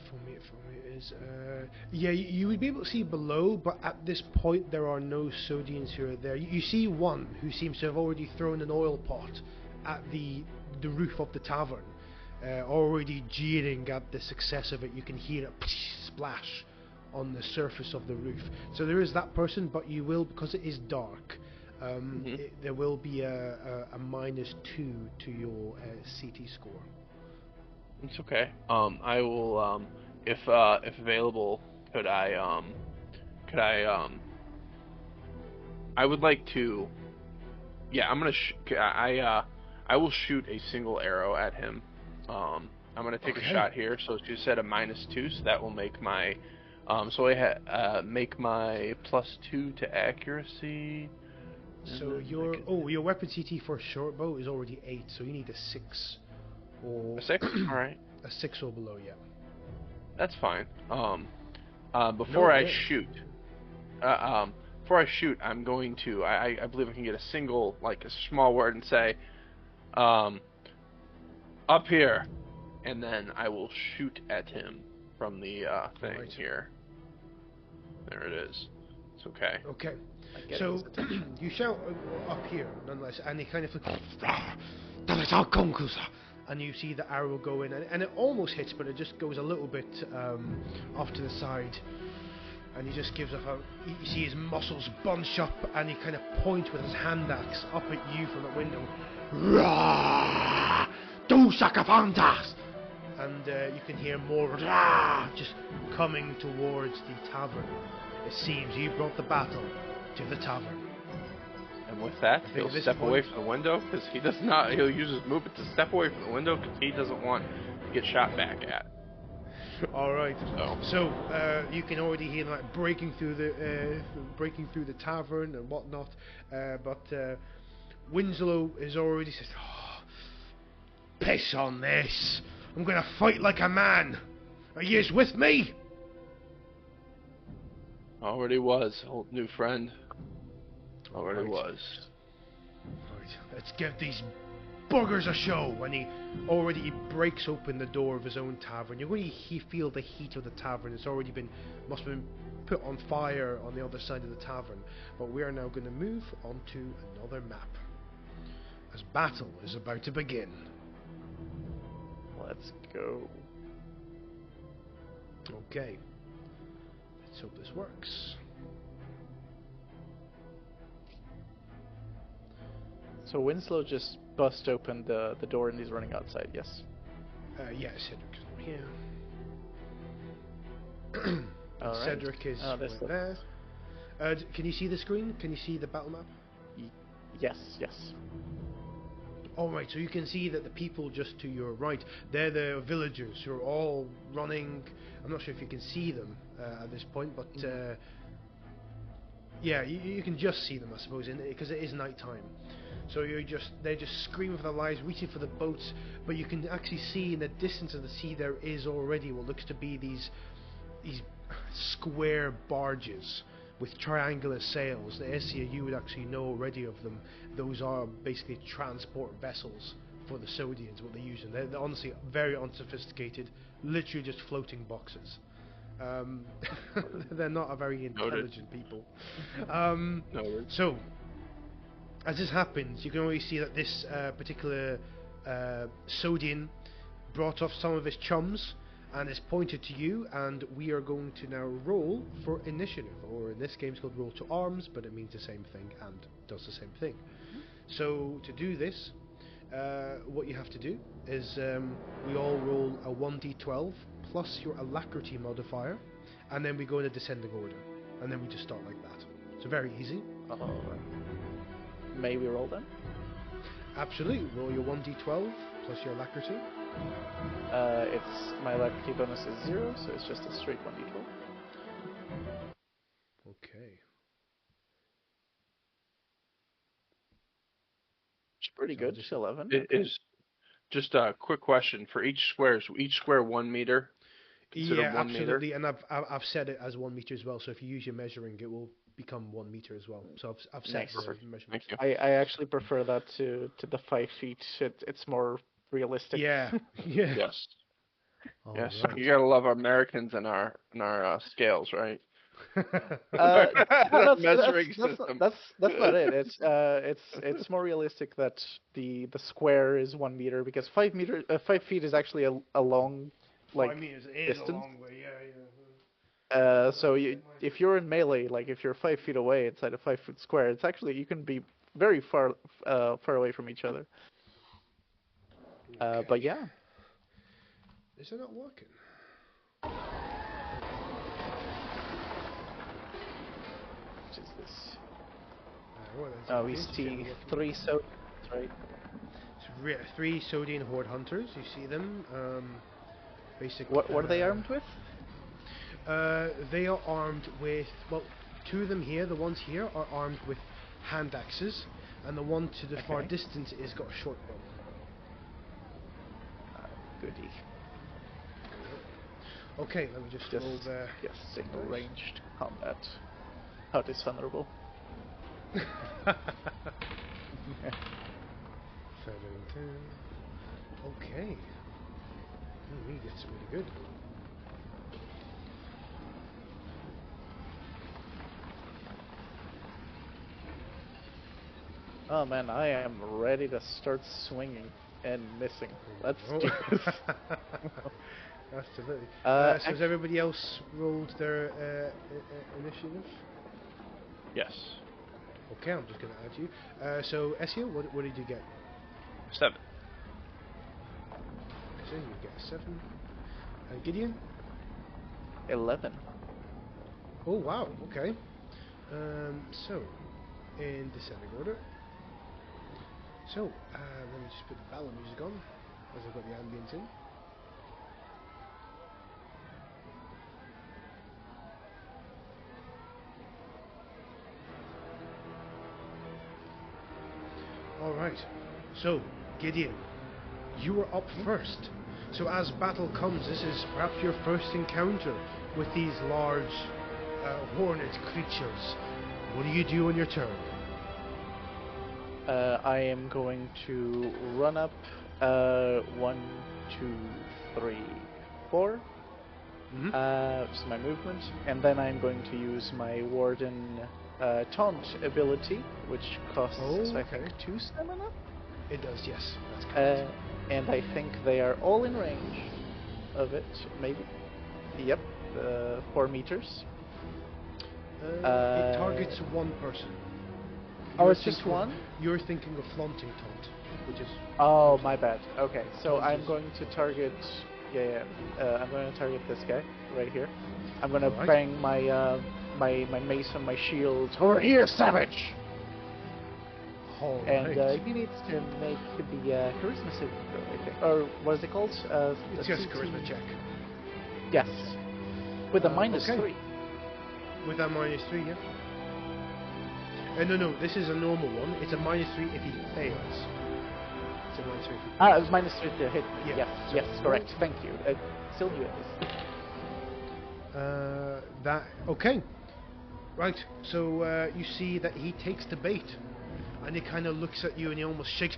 For me it is. You would be able to see below, but at this point there are no Sodians who are there. You see one who seems to have already thrown an oil pot at the roof of the tavern, already jeering at the success of it. You can hear a splash on the surface of the roof. So there is that person, but you will, because it is dark, there will be a -2 to your CT score. It's okay. I will, if available, I would like to. Yeah, I'm gonna. I will shoot a single arrow at him. I'm gonna take a shot here. So you said a -2, so that will make my. So I make my +2 to accuracy. So your your weapon CT for short bow is already 8, so you need a 6 or a 6. All right. A 6 or below, yeah. That's fine. Before I shoot, I'm going to. I believe I can get a single, like a small word, and say, up here, and then I will shoot at him from the thing here. There it is. It's okay. Okay. So you shout up here, nonetheless, and he kind of and you see the arrow go in, and it almost hits, but it just goes a little bit off to the side, and he just gives up. You see his muscles bunch up, and he kind of points with his hand axe up at you from the window. Do sacafantas! And you can hear more just coming towards the tavern. It seems you brought the battle to the tavern. And with that, he'll step away from the window, because he does not. He'll use his movement to step away from the window, because he doesn't want to get shot back at. All right. So you can already hear like breaking through the tavern and whatnot. But Winslow is already says, oh, "Piss on this! I'm gonna fight like a man. Are yous with me?" Already was, old new friend. Already was. Right, let's give these buggers a show. When he already breaks open the door of his own tavern, you're going to feel the heat of the tavern. It's already must have been put on fire on the other side of the tavern. But we are now going to move on to another map, as battle is about to begin. Let's go. Okay. Let's hope this works. So Winslow just bust open the door and he's running outside, yes? Yeah, Cedric's over here. Right. Cedric is right there. Can you see the screen? Can you see the battle map? Yes. Alright, so you can see that the people just to your right, they're the villagers who are all running. I'm not sure if you can see them at this point, but yeah, you can just see them, I suppose, because it is night time. So they're just screaming for their lives, reaching for the boats, but you can actually see in the distance of the sea there is already what looks to be these square barges with triangular sails. The Essia, you would actually know already of them. Those are basically transport vessels for the Sodians, what they're using. They're honestly very unsophisticated, literally just floating boxes. They're not a very intelligent people. So, as this happens, you can always see that this particular Sodian brought off some of his chums and is pointed to you, and we are going to now roll for initiative, or in this game it's called roll to arms, but it means the same thing and does the same thing. So to do this, what you have to do is we all roll a 1d12 plus your alacrity modifier, and then we go in a descending order, and then we just start like that. So very easy. May we roll then? Absolutely. Roll your 1d12 plus your alacrity. It's my alacrity bonus is 0, so it's just a straight 1d12. Okay. It's pretty good. Just 11. It is. Just a quick question for each square. So each square 1 meter. Yeah, 1 absolutely. meter? And I've set it as 1 meter as well. So if you use your measuring, it will become 1 meter as well. So I've set the measurement. Thank you. I actually prefer that to the 5 feet. It's more realistic. Yeah. Yeah. Yes. All Yes. right. You gotta love Americans and our scales, right? Uh, well, Measuring system. that's not it. It's more realistic that the square is 1 meter because 5 meter 5 feet is actually a long like 5 meters is a distance. long way. Yeah. So if you're in melee, like if you're 5 feet away inside a 5 foot square, it's actually you can be very far away from each other. Okay. But yeah, Is it not working? what is this? What is Oh, it? we This see didn't work. 3 so right. So 3 Sodian Horde hunters. You see them. Basic. What are they armed with? They are armed with, well, 2 of them here, the ones here, are armed with hand axes, and the one to the far Okay. distance is got a short bow. Goody. Okay, let me just roll Just the... yes, single ranged combat. How dishonorable. 17. Okay. He gets really good. Oh man, I am ready to start swinging and missing. Let's Oh. do this. Absolutely. Uh, So has everybody else rolled their initiative? Yes. Okay, I'm just going to add you. So, Ezio, what did you get? 7. So you get a 7. Gideon? 11. Oh, wow, okay. So, in descending order. So, let me just put the battle music on, as I've got the ambience in. Alright, so, Gideon, you are up first. So as battle comes, this is perhaps your first encounter with these large hornet creatures. What do you do on your turn? I am going to run up 1, 2, 3, 4. It's my movement, and then I'm going to use my Warden taunt ability, which costs I think 2 stamina. It does, yes. That's correct. And I think they are all in range of it, maybe. Yep, 4 meters. It targets one person. Oh, You're it's just thinking- one? You're thinking of flaunting taunt, which is... Oh, my bad. Okay, so Taunt I'm is- going to target. I'm going to target this guy right here. I'm going to Alright. bang my my mace on my shield. Over here, savage! Alright. And he needs to make the charisma saving throw, I think. Or what is it called? It's just a charisma check. Yes. With a minus okay. 3. With that -3, yeah? No, this is a normal one. It's a -3 if he fails. It's a -3 if he fails. It's minus 3 to hit. Yeah, Yes, so- yes, correct. Thank you. Still do this. Okay. Right, so you see that he takes the bait. And he kind of looks at you and he almost shakes.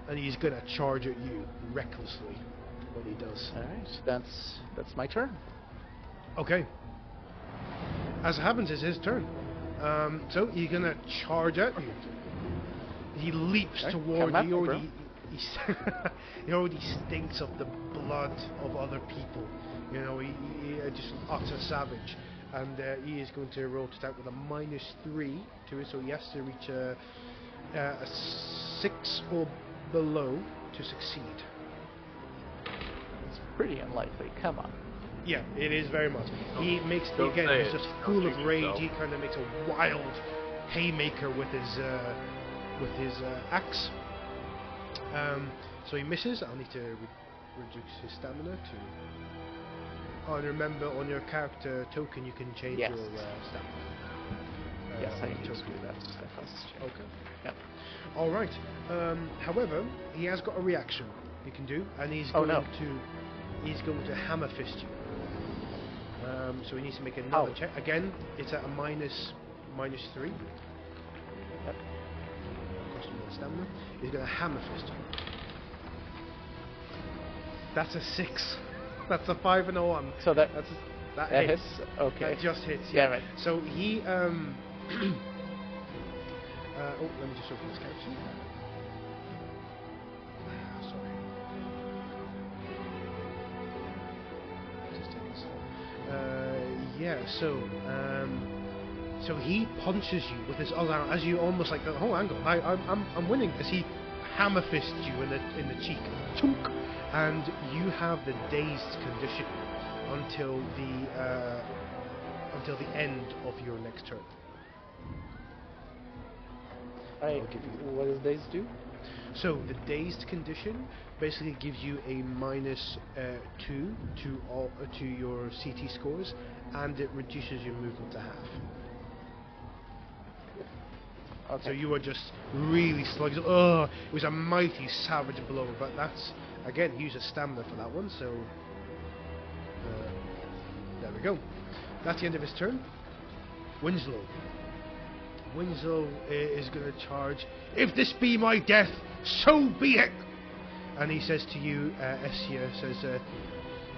And he's going to charge at you recklessly when he does. Alright, that's my turn. Okay. As it happens, it's his turn. So he's going to charge at you. He leaps Okay, toward come at you. me, bro. He already stinks of the blood of other people. You know, he just utter savage. And he is going to roll to attack with a -3 to it, so he has to reach a 6 or below to succeed. It's pretty unlikely. Come on. Yeah, it is very much. He makes Don't again. say He's it. just Don't full of jinx rage. yourself. He kind of makes a wild haymaker with his axe. So he misses. I'll need to reduce his stamina to. Oh, and remember, on your character token, you can change Yes. your stamina. Yes, I on the need to token. do that. I must check. Okay. Yep. All right. However, he has got a reaction he can do, and he's Oh, going no. he's going to hammer fist you. So he needs to make another Ow. check. Again, it's at a -3. Yep. Cost him 1 stamina. He's going to hammer fist you. That's a 6. That's a 5 and a 1. So that That hits. Okay. That just hits. Yeah, Yeah. right. So he oh, let me just open this character sheet. Sorry. Just take this out. Yeah. So he punches you with his other arm as you almost like, oh, hang on, I'm winning, as he hammer fists you in the cheek, chunk, and you have the dazed condition until the end of your next turn. Alright, what does daze do? So the dazed condition basically gives you a minus 2 to your CT scores, and it reduces your movement to half. Okay. So you were just really sluggish. Oh, it was a mighty savage blow, but that's, again, use a stamina for that one, so there we go. That's the end of his turn. Winslow. Winslow is going to charge. If this be my death, so be it! And he says to you, Essia, says,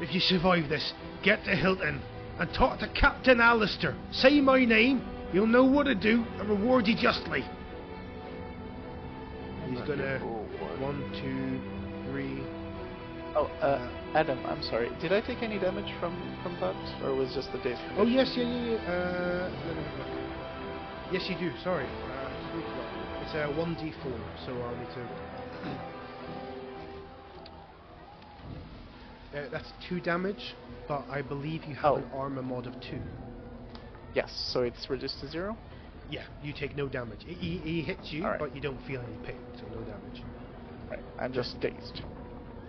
if you survive this, get to Hilton and talk to Captain Alistair. Say my name. You'll know what to do and reward you justly. He's gonna 1, 2, 3. Oh, Adam, I'm sorry. Did I take any damage from that, or was just the daze? Oh yes, yeah. Let me have a look. Yes, you do. Sorry, it's a 1d4, so I'll need to. That's 2 damage, but I believe you have an armor mod of 2. Yes, so it's reduced to 0? Yeah, you take no damage. He hits you, Right. but you don't feel any pain, so no damage. Right, I'm just dazed.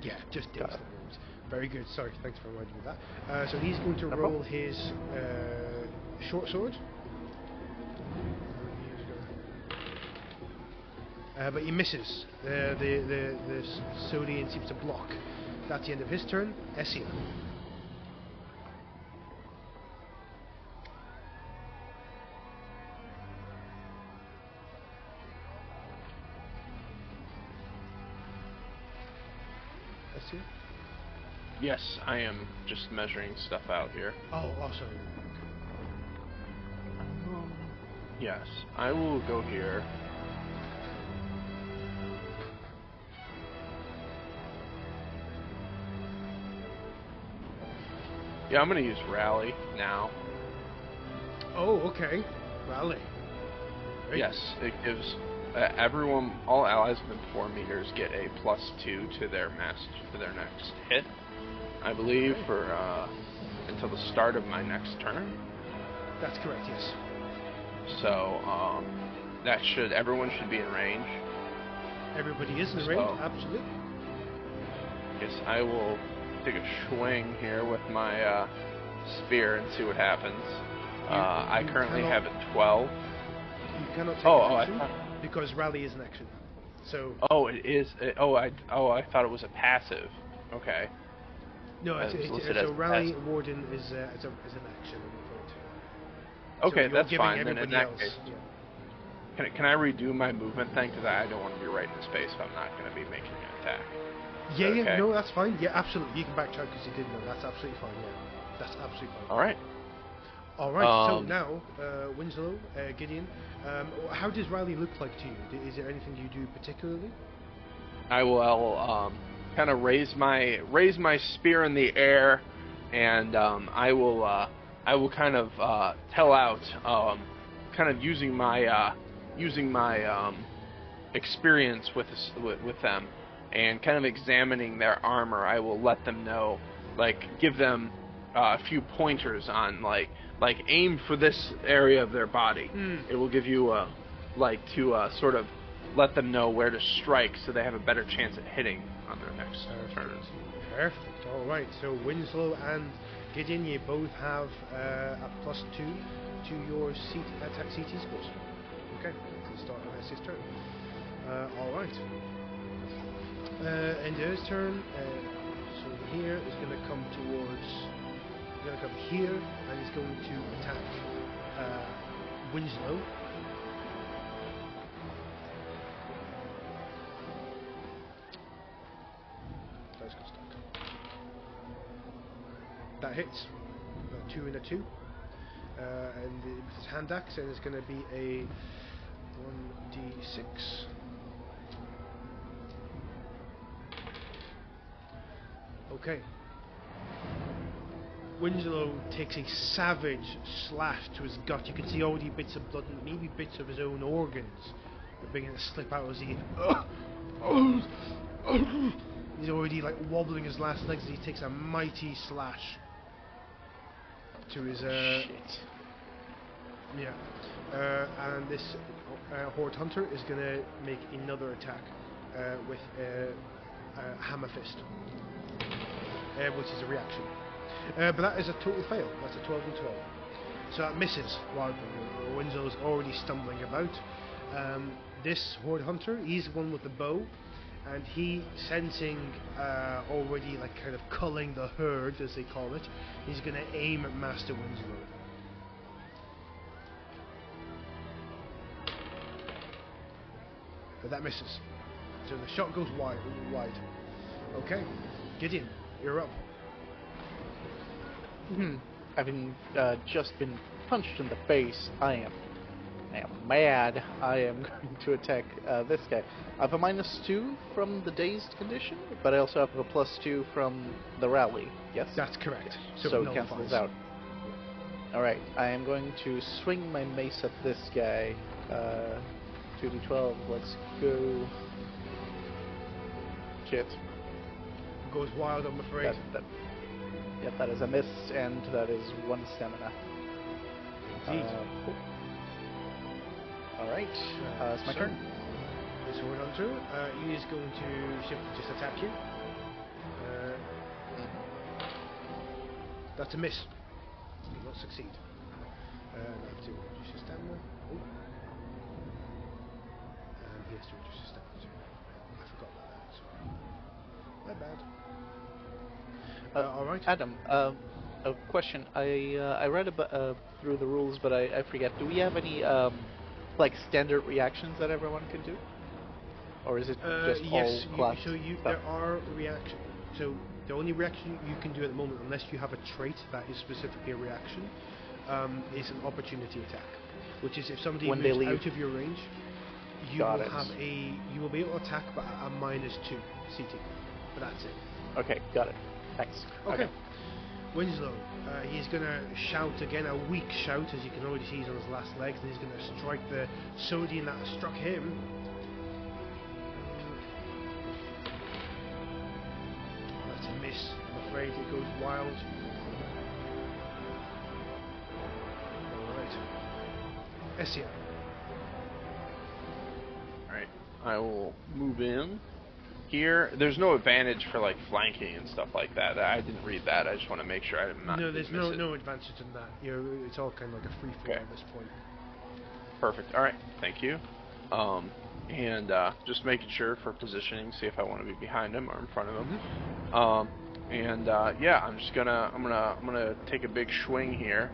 Yeah, just Got dazed. it. Very good, sorry, thanks for reminding me of that. So he's going to No roll problem. his short sword. But he misses. The Sodian seems to block. That's the end of his turn. Essia. Essia? Yes, I am just measuring stuff out here. Oh, sorry. Yes, I will go here. Yeah, I'm gonna use rally now. Oh, okay. Rally. Great. Yes, it gives everyone, all allies within 4 meters, get a +2 to their next hit. I believe for until the start of my next turn. That's correct. Yes. So everyone should be in range. Everybody is in range. So- Absolutely. Yes, I will take a swing here with my spear and see what happens. I you currently cannot- have a 12. You cannot take Oh, an I action thought- because rally is an action. So Oh, it is. I thought it was a passive. Okay. no, It's listed so as rally passive. warden is an action. I'm afraid. So Okay, you're that's giving fine. Then in everybody that else. case, Yeah. can I redo my movement thing? Because I don't want to be right in space if I'm not going to be making an attack. Yeah, Okay. no, that's fine. Yeah, absolutely. You can backtrack because you didn't know. That's absolutely fine. Yeah, that's absolutely fine. All right. All right. So Um, now, Winslow, Gideon, how does rally look like to you? Is there anything you do particularly? I will kind of raise my spear in the air, and I will kind of tell out, kind of using my experience with them, and kind of examining their armor. I will let them know, give them a few pointers on like aim for this area of their body. It will give you sort of let them know where to strike, so they have a better chance at hitting on their next turns. Perfect. All right. So Winslow and Gideon, you both have a +2 to your attack CT scores. Okay. To the start of Essie's turn. All right. And his turn. So here is going to come towards. He's going to come here, and he's going to attack Winslow. Dice got stuck. That hits. 2 and a 2. And with his hand axe, and it's going to be a 1d6. Okay. Winslow takes a savage slash to his gut. You can see already bits of blood and maybe bits of his own organs are beginning to slip out as he. He's already like wobbling his last legs as he takes a mighty slash to his. Shit. Yeah. And this Horde Hunter is going to make another attack with a Hammer Fist, which is a reaction. But that is a total fail. That's a 12 and 12. So that misses wildly. Winslow's already stumbling about. This Horde Hunter, he's the one with the bow, and he, sensing already like kind of culling the herd, as they call it, he's going to aim at Master Winslow. But that misses. So the shot goes wide. Okay, Gideon, you're up. Having just been punched in the face, I am mad. I am going to attack this guy. I have a -2 from the dazed condition, but I also have a +2 from the rally. Yes? That's correct. So it cancels out. Alright, I am going to swing my mace at this guy. 2d12, let's go. Shit. Goes wild, I'm afraid. Yep, that is a miss, and that is 1 stamina. Indeed. Cool. Alright, it's my turn. This Horde Hunter, he is going to simply just attack you. That's a miss. He will not succeed. I have to reduce his stamina. Oh. And he has to reduce his stamina too. I forgot about that, sorry. My bad. Alright. Adam, a question. I read about through the rules, but I forget. Do we have any like standard reactions that everyone can do, or is it just yes, all class there are reactions. So the only reaction you can do at the moment, unless you have a trait that is specifically a reaction, is an opportunity attack, which is if somebody moves out of your range, you will be able to attack, but at a -2 CT. But that's it. Okay, got it. Thanks. Okay. Winslow, he's going to shout again, a weak shout, as you can already see he's on his last legs, and he's going to strike the Sodian that struck him. That's a miss, I'm afraid. It goes wild. Alright. Essia. Alright, I will move in. Here, there's no advantage for like flanking and stuff like that. I didn't read that. I just want to make sure I'm not. No, there's no advantage in that. It's all kind of like a free for all at this point. Perfect. All right. Thank you. And just making sure for positioning, see if I want to be behind him or in front of him. Yeah, I'm gonna take a big swing here.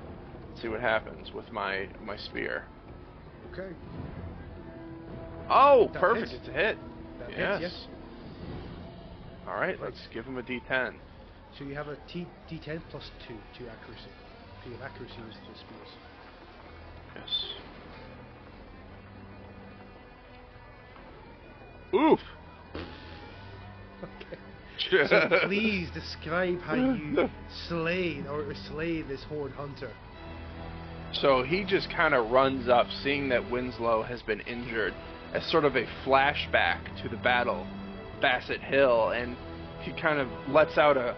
See what happens with my spear. Okay. Oh, That perfect! hits. It's a hit. That Yes. hits, yes. All right, let's give him a D10. So you have a D10 plus 2 to accuracy. So you have accuracy with the spears. Yes. Oof. Okay. So please describe how you slay this Horde Hunter. So he just kind of runs up, seeing that Winslow has been injured, as sort of a flashback to the battle, Bassett Hill, and he kind of lets out a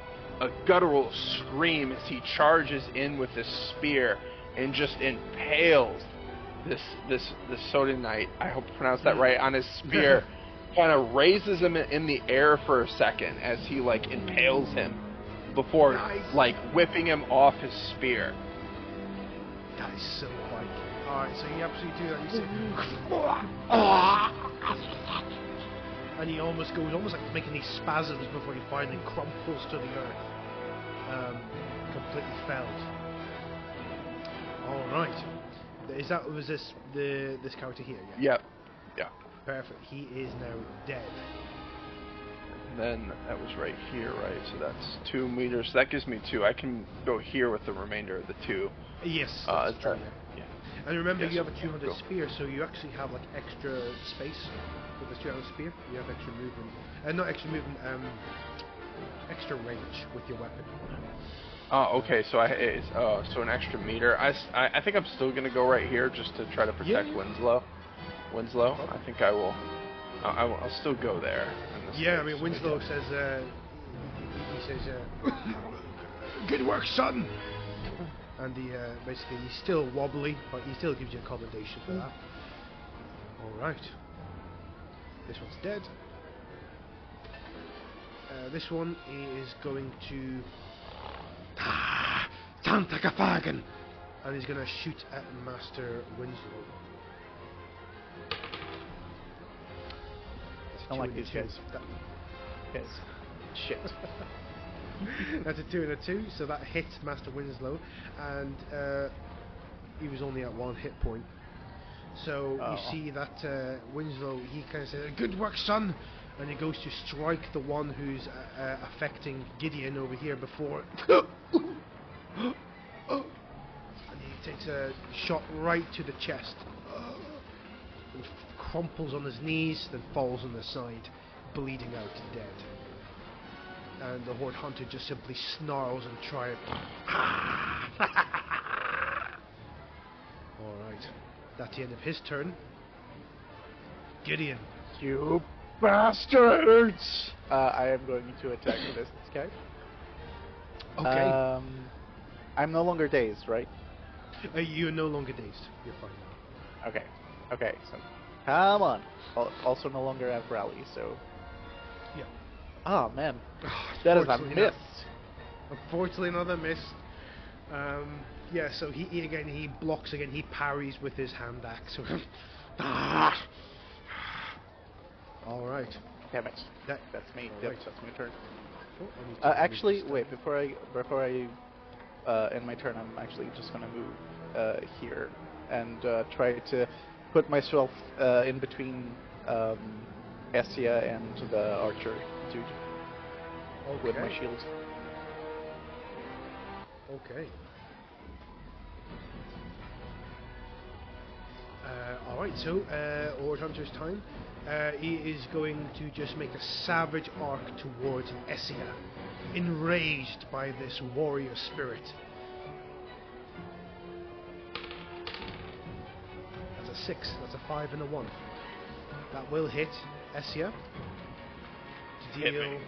guttural scream as he charges in with this spear and just impales this Sodonite, I hope I pronounced that right, on his spear. Kind of raises him in the air for a second as he like impales him before like whipping him off his spear. That is so quite. Alright, so you absolutely do that. You say, and he almost like making these spasms before he finally crumples to the earth, completely felled. All right, was this character here? Yeah. Yep. Yeah. Perfect. He is now dead. then that was right here, right? So that's 2 meters. That gives me 2. I can go here with the remainder of the 2. Yes, that's true. Yeah. And remember, Yeah, you so have a 200 go. spear, so you actually have like extra space with the 200 spear. You have extra movement, not extra movement, extra range with your weapon. Oh, okay. So it's an extra meter. I think I'm still gonna go right here just to try to protect Yeah. Winslow. I think I will. I'll still go there. In this Yeah, I case. mean, Winslow says, he says, good work, son! And he, basically, he's still wobbly, but he still gives you a commendation for that. Alright. This one's dead. This one is going to... Santa Cafagan! And he's going to shoot at Master Winslow. I don't like these guys. Yes. Shit. That's a 2 and a 2, so that hits Master Winslow, and he was only at 1 hit point. So you see that Winslow, he kind of says, "Good work, son," and he goes to strike the one who's affecting Gideon over here before. And he takes a shot right to the chest. And crumples on his knees, then falls on the side, bleeding out dead. And the Horde Hunter just simply snarls and triumph. Alright, that's the end of his turn. Gideon. You bastards! I am going to attack this guy. Okay. I'm no longer dazed, right? You're no longer dazed. You're fine now. Okay, so come on. Also no longer have rally, so... Yeah. Oh, man. That is a miss. Unfortunately, another miss. Yeah, so he blocks again. He parries with his hand axe. All right. Damn it. That's me. Yep, Right. that's my turn. Oh, I need to Actually, move wait. Before I end my turn, I'm actually just gonna move here and try to put myself in between Essia and the archer dude with my shield. Okay. Alright, so Horde Hunter's time. He is going to just make a savage arc towards Essia, enraged by this warrior spirit. That's a 6, that's a 5 and a 1. That will hit Essia to Hit deal me.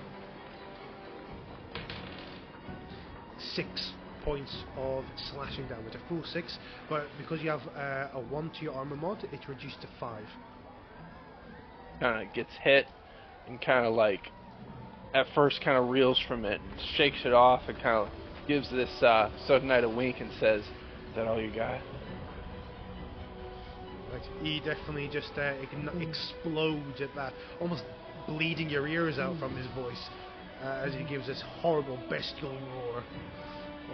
6 points of slashing damage, a full 6, but because you have a 1 to your armor mod, it's reduced to 5. Kind of gets hit and kind of like at first kind of reels from it and shakes it off and kind of gives this Sudden Knight a wink and says, "Is that all you got?" Right. He definitely just explodes at that, almost bleeding your ears out from his voice as he gives this horrible bestial roar.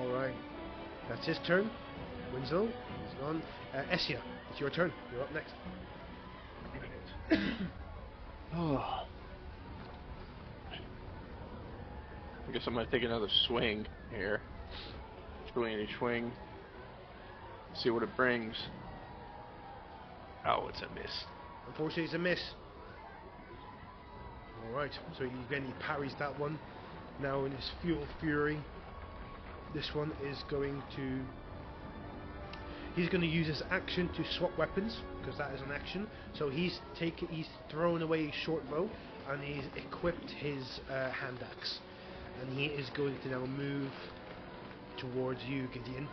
Alright, that's his turn. Winslow, he's gone. Essia, it's your turn. You're up next. Oh. I guess I'm gonna take another swing here. Swing. See what it brings. Oh, it's a miss. Unfortunately, it's a miss. Alright, so again he parries that one. Now in his fury, this one is going to... He's going to use his action to swap weapons, because that is an action. So he's thrown away his short bow, and he's equipped his hand axe. And he is going to now move towards you, Gideon,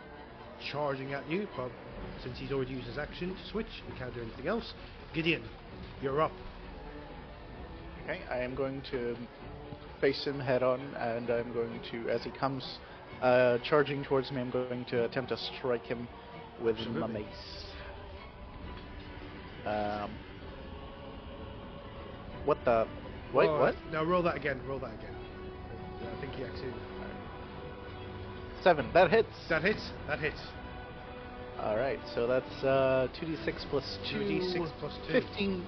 charging at you, but since he's already used his action to switch, he can't do anything else. Gideon, you're up. Okay, I am going to face him head on, and I'm going to, as he comes charging towards me, I'm going to attempt to strike him with my Absolutely. mace. What the? Wait, what? Now roll that again. I think he actually... 7. That hits. That hits. Alright, so that's 2d6 plus 2. 2d6 plus 2. 15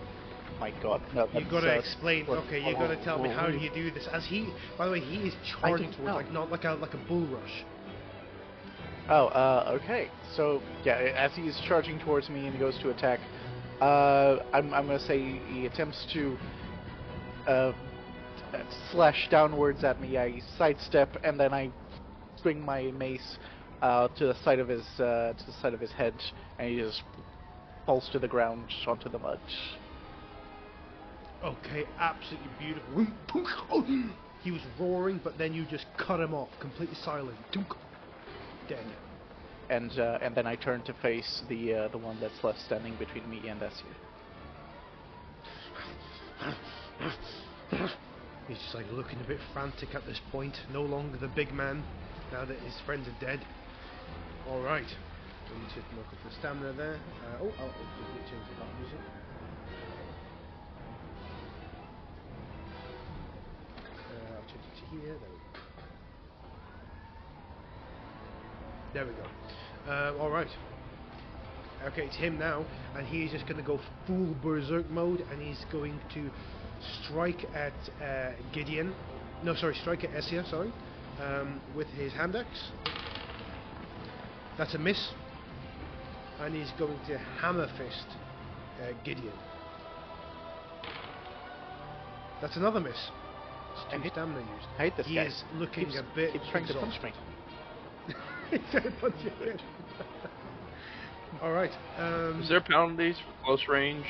My God, no, You that's, gotta explain. what- Okay, you gotta tell me how do you do this? As he, by the way, he is charging don't towards know. like not like a bull rush. Oh, okay. So yeah, as he's charging towards me and he goes to attack, I'm gonna say he attempts to slash downwards at me. I sidestep and then I swing my mace to the side of his head, and he just falls to the ground onto the mud. Okay, absolutely beautiful. He was roaring, but then you just cut him off, completely silent. Dead. And then I turn to face the one that's left standing between me and Essia. He's just like looking a bit frantic at this point. No longer the big man, now that his friends are dead. Alright. We need to knock up the stamina there. I'll just change the battle music. I'll change it to here. There we go. Alright. Okay, it's him now, and he's just going to go full berserk mode, and he's going to strike at Gideon. No, sorry, strike at Essia, sorry. With his hand axe. That's a miss. And he's going to hammer fist Gideon. That's another miss. It's 2 stamina used. I hate this he guy. is looking Keeps- a bit keeps trying to punch exhausted. me. He's trying to punch you in. Alright. Is there penalties for close range?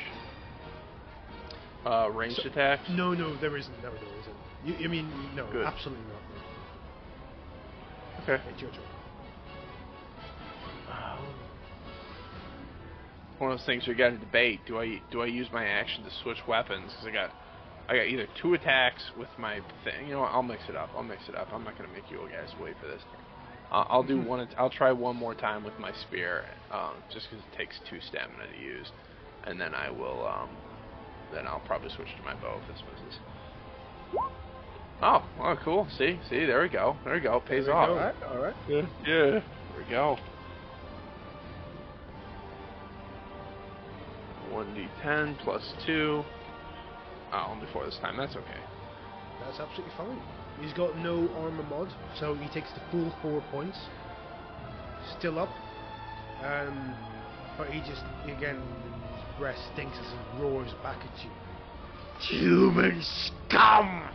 Ranged attacks? No, there isn't. No, there isn't. You mean, no, Good. absolutely not. Okay. It's your turn. One of those things you got to debate. Do I use my action to switch weapons? Because I got either 2 attacks with my thing. You know what? I'll mix it up. I'm not gonna make you guys wait for this. I'll do one. I'll try one more time with my spear, just because it takes 2 stamina to use, and then I will. Then I'll probably switch to my bow if this misses. Oh, cool. See, there we go. Pays off. Alright. Yeah. There we go. 1d10 plus 2. Oh, only 4 this time. That's okay. That's absolutely fine. He's got no armor mod, so he takes the full 4 points. Still up. But he just, again, his breath stinks as he roars back at you. Human scum!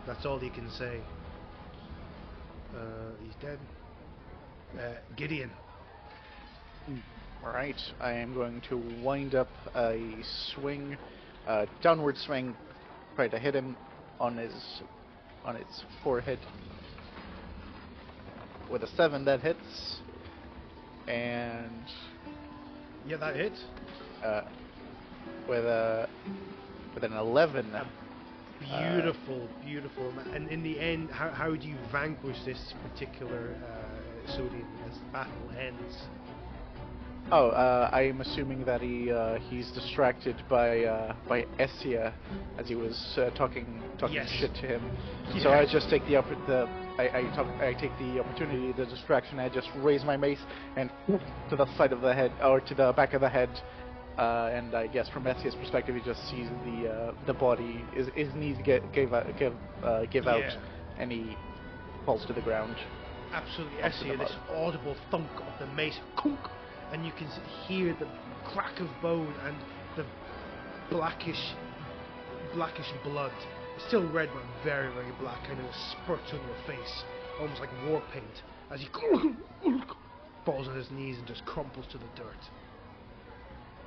That's all he can say. He's dead. Gideon. Alright, I am going to wind up a swing, downward swing, try to hit him on his forehead. With a 7 that hits, and Yeah, that hits. with an 11. Beautiful. And in the end, how do you vanquish this particular Sodian as the battle ends? I'm assuming that he's distracted by Essia as he was talking Yes. shit to him. Yeah. So I just take I take the opportunity, the distraction. I just raise my mace and to the side of the head or to the back of the head. And I guess from Essia's perspective, he just sees the body, his knees give out, Yeah. and he falls to the ground. Absolutely, Onto the Essia, this mud. audible thunk of the mace, kunk, and you can hear the crack of bone and the blackish blood. It's still red, but very, very black, and it spurts on your face, almost like war paint, as he falls on his knees and just crumples to the dirt.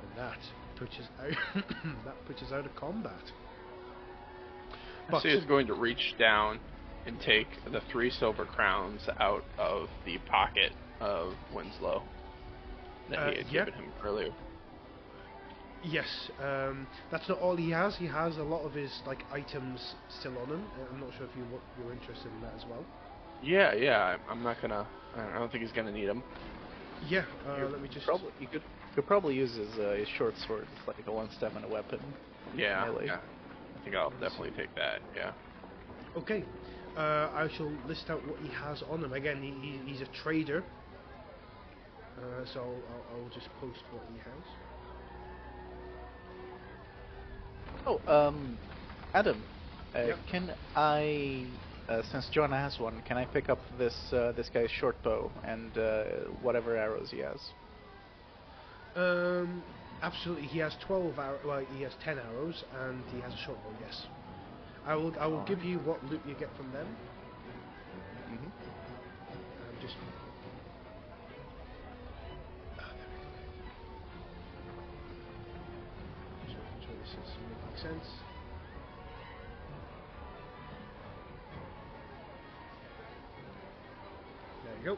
And that puts us out of combat. I see is going to reach down and take the 3 silver crowns out of the pocket of Winslow that he had yeah. given him earlier. Yes, that's not all he has. He has a lot of his items still on him. I'm not sure if you're interested in that as well. Yeah. I'm not gonna. I don't think he's gonna need them. Yeah, let me just. You could probably use his short sword. It's like a 1 stamina weapon. Yeah. Melee. Yeah. I think I'll definitely take that. Yeah. Okay, I shall list out what he has on him. Again, he's a trader, so I'll just post what he has. Oh, Adam, Yep. can I, since John has one, can I pick up this guy's short bow and whatever arrows he has? Absolutely. He has 12 arrows. Well, he has 10 arrows, and he has a short bow. Yes. I will give you what loot you get from them. Mm-hmm. Just. There we go. Just making sure this is making sense. There you go.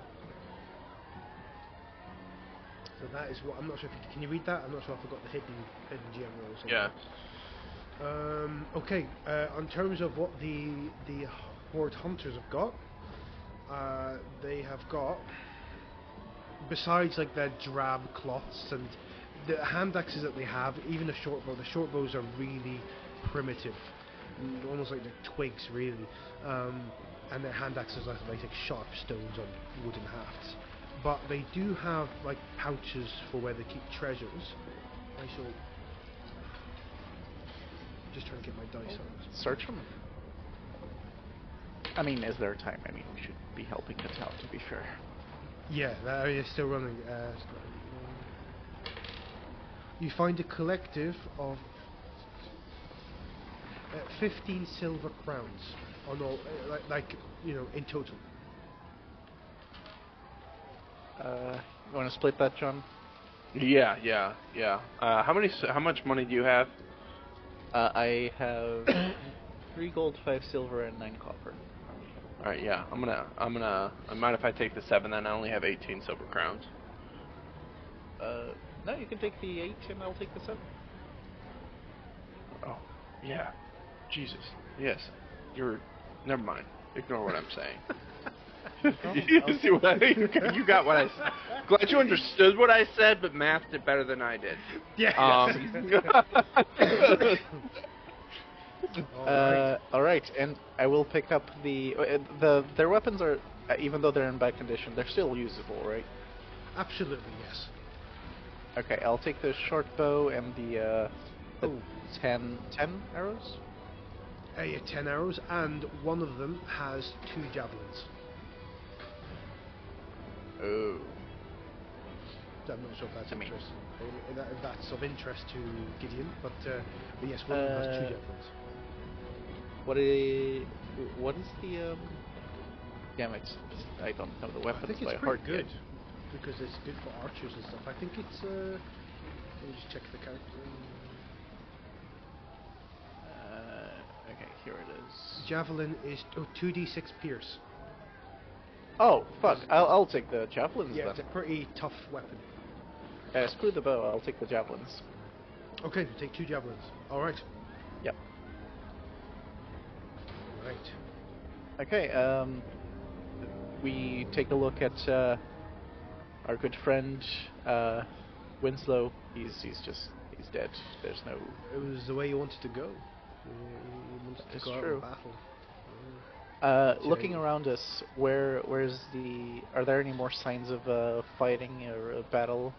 So that is what I'm not sure if can you read that? I'm not sure if I got the hidden gem rolls. Yeah. Okay. In terms of what the Horde hunters have got, they have got, besides like their drab cloths and the hand axes that they have, even the short bow. The short bows are really primitive, almost like they're twigs, really. And their hand axes are like sharp stones on wooden hafts. But they do have like pouches for where they keep treasures. I shall just trying to get my dice on. Search them. I mean, is there time? I mean, we should be helping the town, to be fair. Yeah, that area is still running. You find a collective of 15 silver crowns on all, like you know, in total. You want to split that, John? Yeah. How much money do you have? I have 3 gold, 5 silver, and 9 copper. All right, yeah. I mind if I take the 7 then? I only have 18 silver crowns. No, you can take the 8 and I'll take the 7. Oh, yeah. Jesus. Yes. Never mind. Ignore what I'm saying. You see what you got what I said. Glad you understood what I said, but mathed it better than I did. Yeah. All right, and I will pick up their weapons are, even though they're in bad condition, they're still usable, right? Absolutely, yes. Okay, I'll take the short bow and the 10 arrows. Yeah, 10 arrows, and one of them has 2 javelins. Oh. I'm not sure if that's I mean, interesting. If that's of interest to Gideon, but yes, one of them has 2 javelins. What is the Damn it! I don't know the I weapons think it's by pretty heart good yet. because it's good for archers and stuff. I think it's. Let me just check the character. Okay, here it is. Javelin is 2d6 pierce. Oh fuck! I'll take the javelins Yeah, then. it's a pretty tough weapon. Screw the bow. I'll take the javelins. Okay, take 2 javelins. All right. Yep. Right. Okay. We take a look at our good friend Winslow. He's dead. There's no. It was the way you wanted to go. You wanted to It's go out true. in battle. Looking around us, where's the? Are there any more signs of fighting or a battle?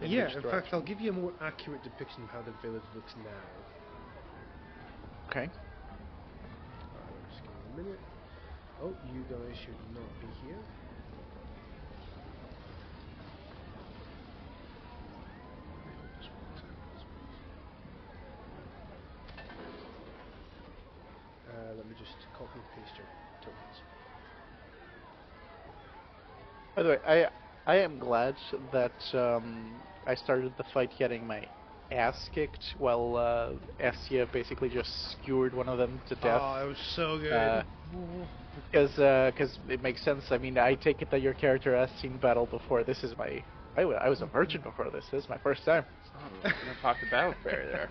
Or Yeah, which in direction? fact, I'll give you a more accurate depiction of how the village looks now. Okay. Alright, just give me a minute. Oh, you guys should not be here. Let me just copy and paste your tokens. By the way, I am glad that I started the fight getting my ass kicked while Essia basically just skewered one of them to death. Oh, it was so good. Because it makes sense. I mean, I take it that your character has seen battle before. This is my... I was a merchant before this. This is my first time. Oh, we're gonna talk the battle fair there.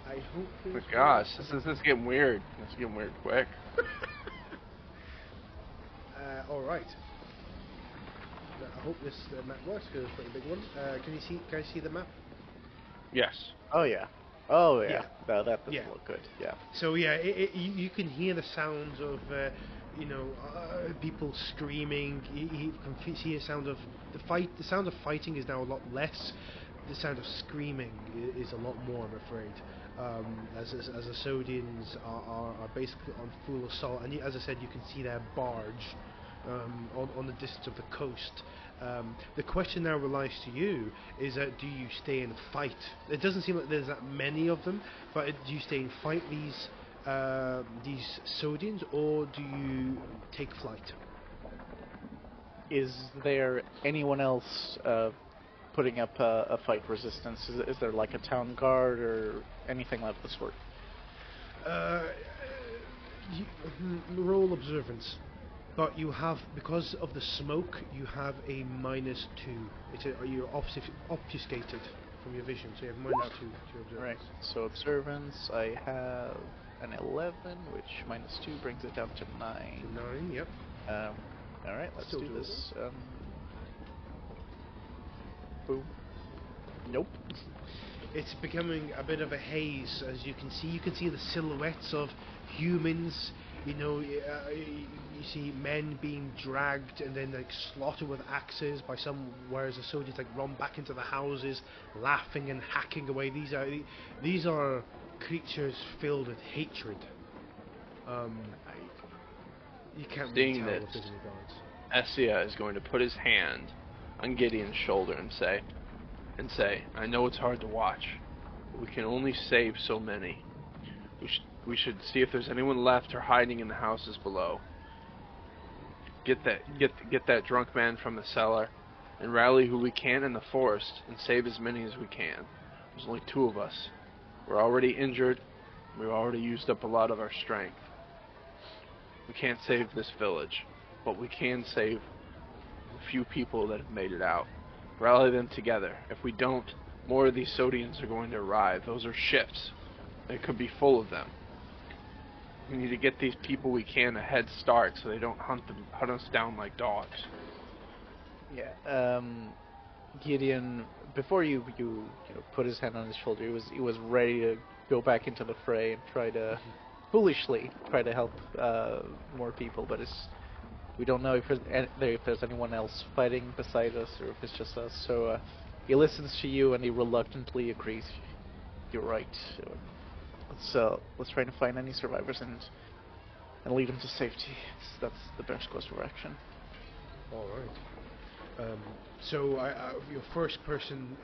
I hope But this gosh, works. this is getting weird. It's getting weird quick. Alright. I hope this map works because it's a pretty big one. Can I see the map? Yes. Oh yeah. Oh yeah. Yeah. No, that doesn't Yeah. look good. Yeah. So yeah, you can hear the sounds of people screaming. You can see the sound of the fight. The sound of fighting is now a lot less. the sound of screaming is a lot more, I'm afraid. As the Sodians are basically on full assault, and as I said, you can see their barge on the distance of the coast. The question now relies to you: is do you stay and fight? It doesn't seem like there's that many of them, but do you stay and fight these Sodians, or do you take flight? Is there anyone else putting up a fight resistance? Is there like a town guard or anything like the sort? Roll observance, but you have, because of the smoke, you have a -2. You're obfuscated from your vision, so you have -2 to your observance. Right. So observance, I have an 11, which -2 brings it down to 9. 9, yep. All right, let's Still do doable. this. Boom. Nope. It's becoming a bit of a haze, as you can see. You can see the silhouettes of humans. You know, you see men being dragged and then like slaughtered with axes by some, whereas the soldiers like run back into the houses, laughing and hacking away. These are creatures filled with hatred. You can't really Seeing tell this, if there's any guards. Essia is going to put his hand on Gideon's shoulder and say, I know it's hard to watch, but we can only save so many. We should see if there's anyone left or hiding in the houses below. Get that drunk man from the cellar, and rally who we can in the forest, and save as many as we can. There's only 2 of us. We're already injured. We've already used up a lot of our strength. We can't save this village, but we can save the few people that have made it out. Rally them together. If we don't, more of these Sodians are going to arrive. Those are ships. They could be full of them. We need to get these people we can a head start so they don't hunt us down like dogs. Yeah. Gideon, before you put his hand on his shoulder, he was ready to go back into the fray and try to foolishly try to help more people, but we don't know if there's anyone else fighting beside us or if it's just us. So he listens to you and he reluctantly agrees. You're right. Let's try to find any survivors and lead them to safety. That's the best course of action. All right. So your first person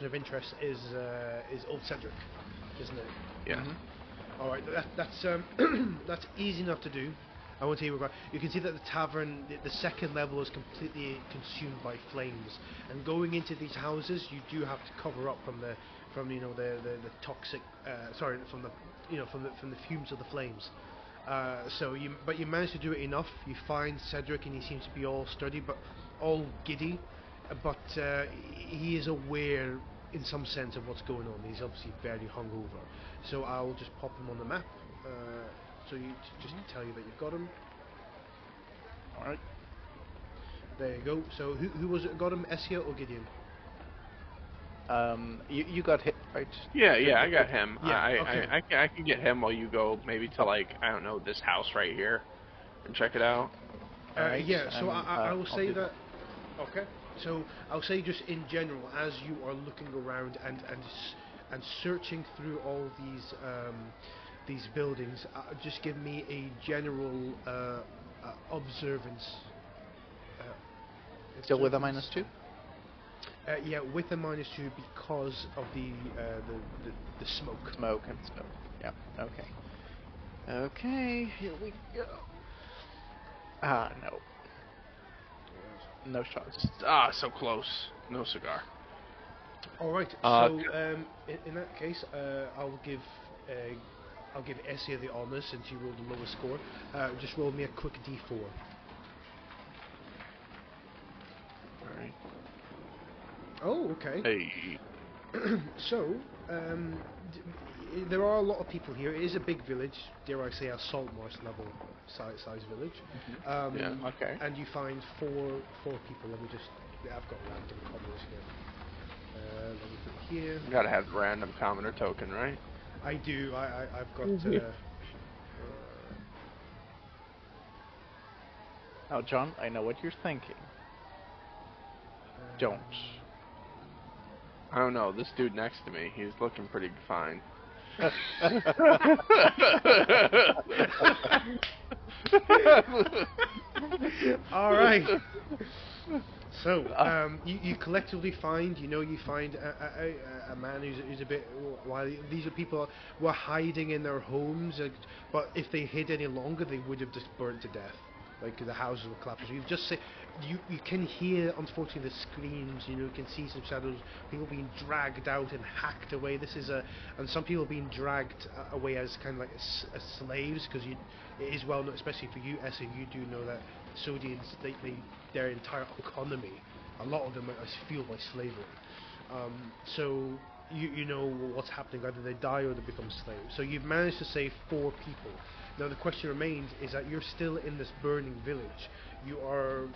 of interest is old Cedric, isn't it? Yeah. Mm-hmm. All right. That's that's easy enough to do. I won't tell you what. You can see that the tavern, the second level, is completely consumed by flames. And going into these houses, you do have to cover up from the toxic. From the fumes of the flames. But you manage to do it enough. You find Cedric, and he seems to be all sturdy, but all giddy. But he is aware, in some sense, of what's going on. He's obviously very hungover. So I'll just pop him on the map. So just to tell you that you've got him. All right. There you go. So who was it got him? Essia or Gideon? You got hit, right? Yeah, I got him. Yeah, okay. I can get him while you go maybe to I don't know, this house right here and check it out. Right, yeah. So I will say that. Okay. So I'll say just in general, as you are looking around and searching through all these buildings, just give me a general observance. Still with a -2? Yeah, with a -2 because of the smoke. Smoke and smoke. Yeah. Okay. Okay. Here we go. No. No shots. So close. No cigar. All right. So in that case, I'll give Essia the honours since you rolled the lowest score. Just roll me a quick D4. All right. Oh, okay. Hey. So, there are a lot of people here. It is a big village, dare I say a salt marsh level size village. Yeah, okay. And you find four people. I've got random commoners here. Let me put it here. You gotta have the random commoner token, right? I do. I've got. Now, John, I know what you're thinking. Don't. I don't know. This dude next to me, he's looking pretty fine. All right. So, you collectively find, you find a man who's a bit. While these are people who are hiding in their homes, but if they hid any longer, they would have just burned to death. Like the houses will collapse. So you can hear, unfortunately, the screams. You can see some shadows. People being dragged out and hacked away. And some people being dragged away as kind of like as slaves, because it is well known, especially for you, Essa. You do know that Sodians, their entire economy, a lot of them are fueled by slavery. So you know what's happening. Either they die or they become slaves. So you've managed to save 4 people. Now the question remains is that you're still in this burning village. You are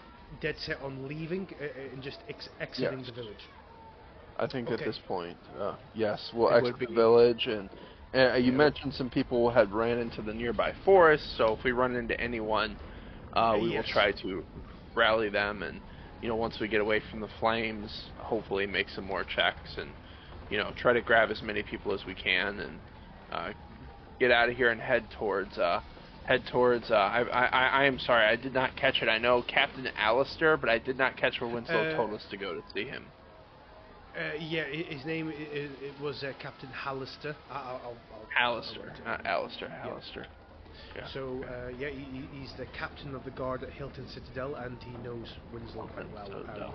dead set on leaving and just exiting Yes. the village. I think Okay. at this point, yes, we'll It exit would the be- village, and you mentioned some people had ran into the nearby forest, so if we run into anyone, we will Yes. try to rally them, and, once we get away from the flames, hopefully make some more checks, and, try to grab as many people as we can, and get out of here and head towards, I am sorry, I did not catch it. I know Captain Alistair, but I did not catch where Winslow told us to go to see him. Yeah, his name it was Captain Hallister. Alistair, not Alistair, Alistair. Yeah. So he's the captain of the guard at Hilton Citadel, and he knows Winslow quite well. Citadel.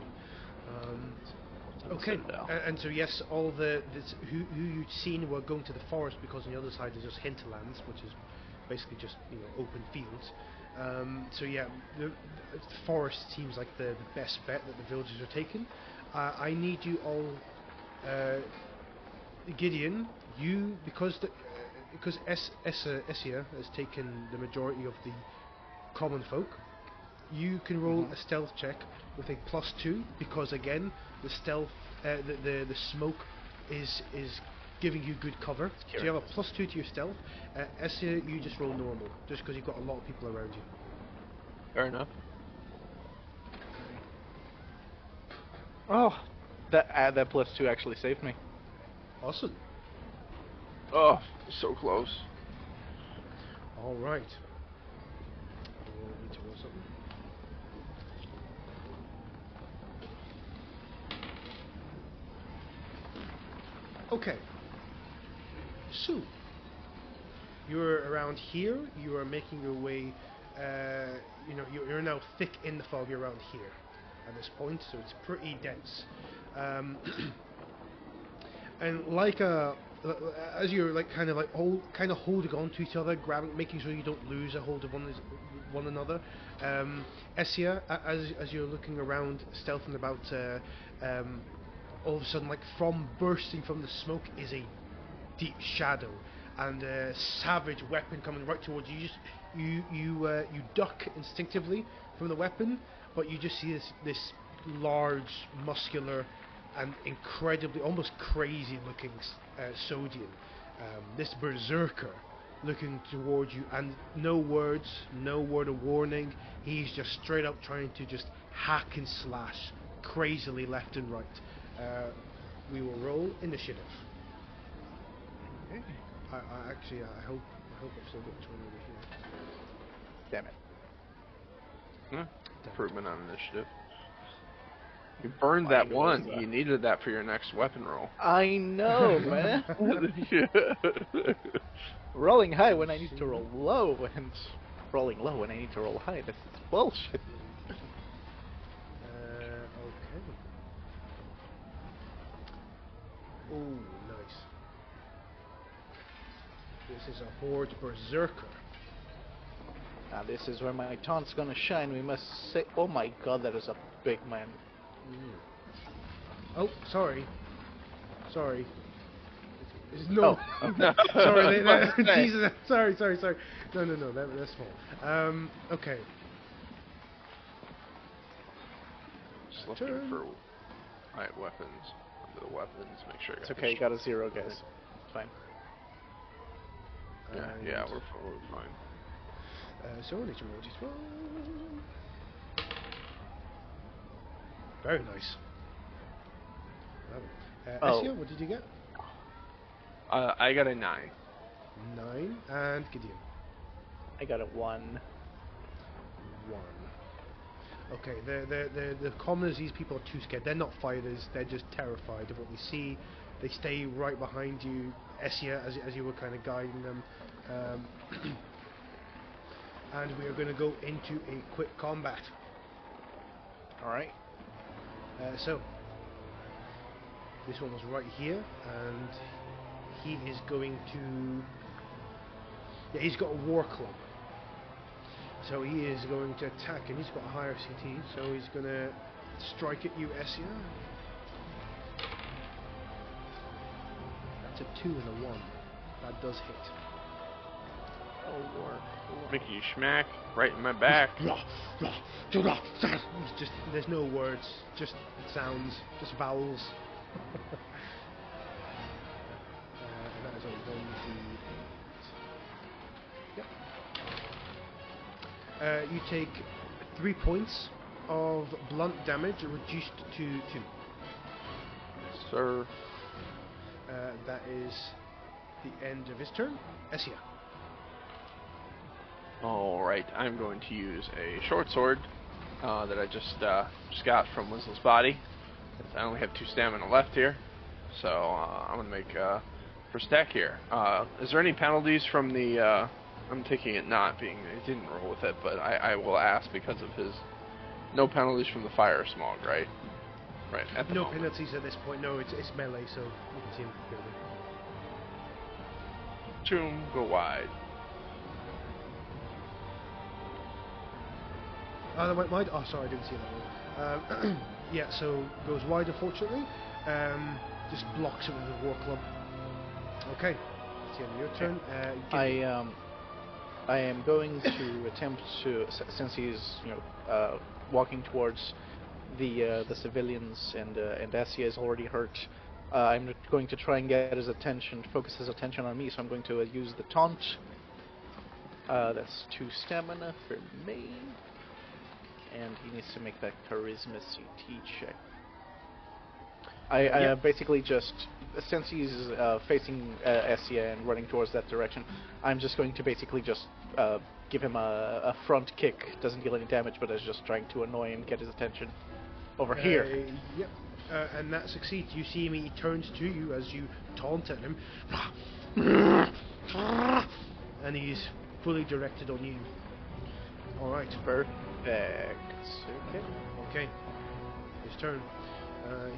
Okay, Citadel. and so yes, all who you'd seen were going to the forest, because on the other side is just hinterlands, which is basically just open fields. So yeah, the forest seems like the best bet that the villagers are taking. I need you all, Gideon. Because Essia has taken the majority of the common folk. You can roll a stealth check with a +2, because again the stealth, the smoke is giving you good cover. So you have a +2 to your stealth. Essia, you just roll normal, just because you've got a lot of people around you. Fair enough. Oh, that +2 actually saved me. Awesome. Oh, so close. All right. I need to roll something. Okay. So, you're around here. You are making your way. You're now thick in the fog. You're around here at this point, so it's pretty dense. And as you're holding on to each other, grabbing, making sure you don't lose a hold of one another. Essia, as you're looking around, stealthing about, all of a sudden, like bursting from the smoke, is a deep shadow and a savage weapon coming right towards you. You duck instinctively from the weapon, but you just see this large, muscular, and incredibly, almost crazy-looking Sodian, this berserker, looking towards you, and no word of warning. He's just straight up trying to just hack and slash crazily left and right. We will roll initiative. Okay. I hope I've still got which one over here. Damn it. Improvement on initiative. You burned that one. You needed that for your next weapon roll. I know, man. Rolling high when I need to roll low, and rolling low when I need to roll high. That's bullshit. Okay. Oh, nice. This is a Horde Berserker. Now this is where my taunt's gonna shine. We must say, oh my god, that is a big man. Oh, sorry. No. Oh. Sorry. Jesus. Sorry. No. That's small. Okay. Just looking for right weapons. Under the weapons, make sure. It's okay, you got a 0, guys. It's fine. Yeah, we're fine. So need to roll d12. Very nice. Essia, what did you get? I got a 9. 9. And Gideon? I got a 1. 1. Okay, the commoners, these people are too scared. They're not fighters, they're just terrified of what they see. They stay right behind you, Essia, as you were kind of guiding them. And we are going to go into a quick combat. Alright. So, this one was right here, and he is going to... Yeah, he's got a war club. So he is going to attack, and he's got a higher CT, so he's going to strike at you, Essia. That's a 2 and a 1. That does hit. Oh, Lord. Mickey, you schmack right in my back. He's just, there's no words, just sounds, just vowels. And that is a 1d8. Yep. You take 3 points of blunt damage, reduced to 2. Sir. That is the end of his turn. Essia. Alright, I'm going to use a short sword that I just got from Winslow's body. I only have 2 stamina left here, so I'm going to make for stack here. Is there any penalties from the... I'm taking it not being... It didn't roll with it, but I will ask because of his... No penalties from the fire smog, right? Right, at the No moment. penalties at this point. No, it's melee, so you can see him clearly. Choom, go wide. Oh, that went wide? Oh, sorry, I didn't see that one. Yeah, so goes wide, unfortunately. Just blocks it with the war club. Okay, it's the end of your turn. I am going to attempt to, since he's walking towards the civilians and Essia is already hurt. I'm going to try and get his attention, focus his attention on me. So I'm going to use the taunt. That's 2 stamina for me. And he needs to make that charisma CT check. I basically just, since he's facing Essia and running towards that direction, I'm just going to basically just give him a front kick. Doesn't deal any damage, but is just trying to annoy and get his attention. Over here. Yep. And that succeeds. You see him, he turns to you as you taunt at him. And he's fully directed on you. Alright. Perfect. Okay. His turn.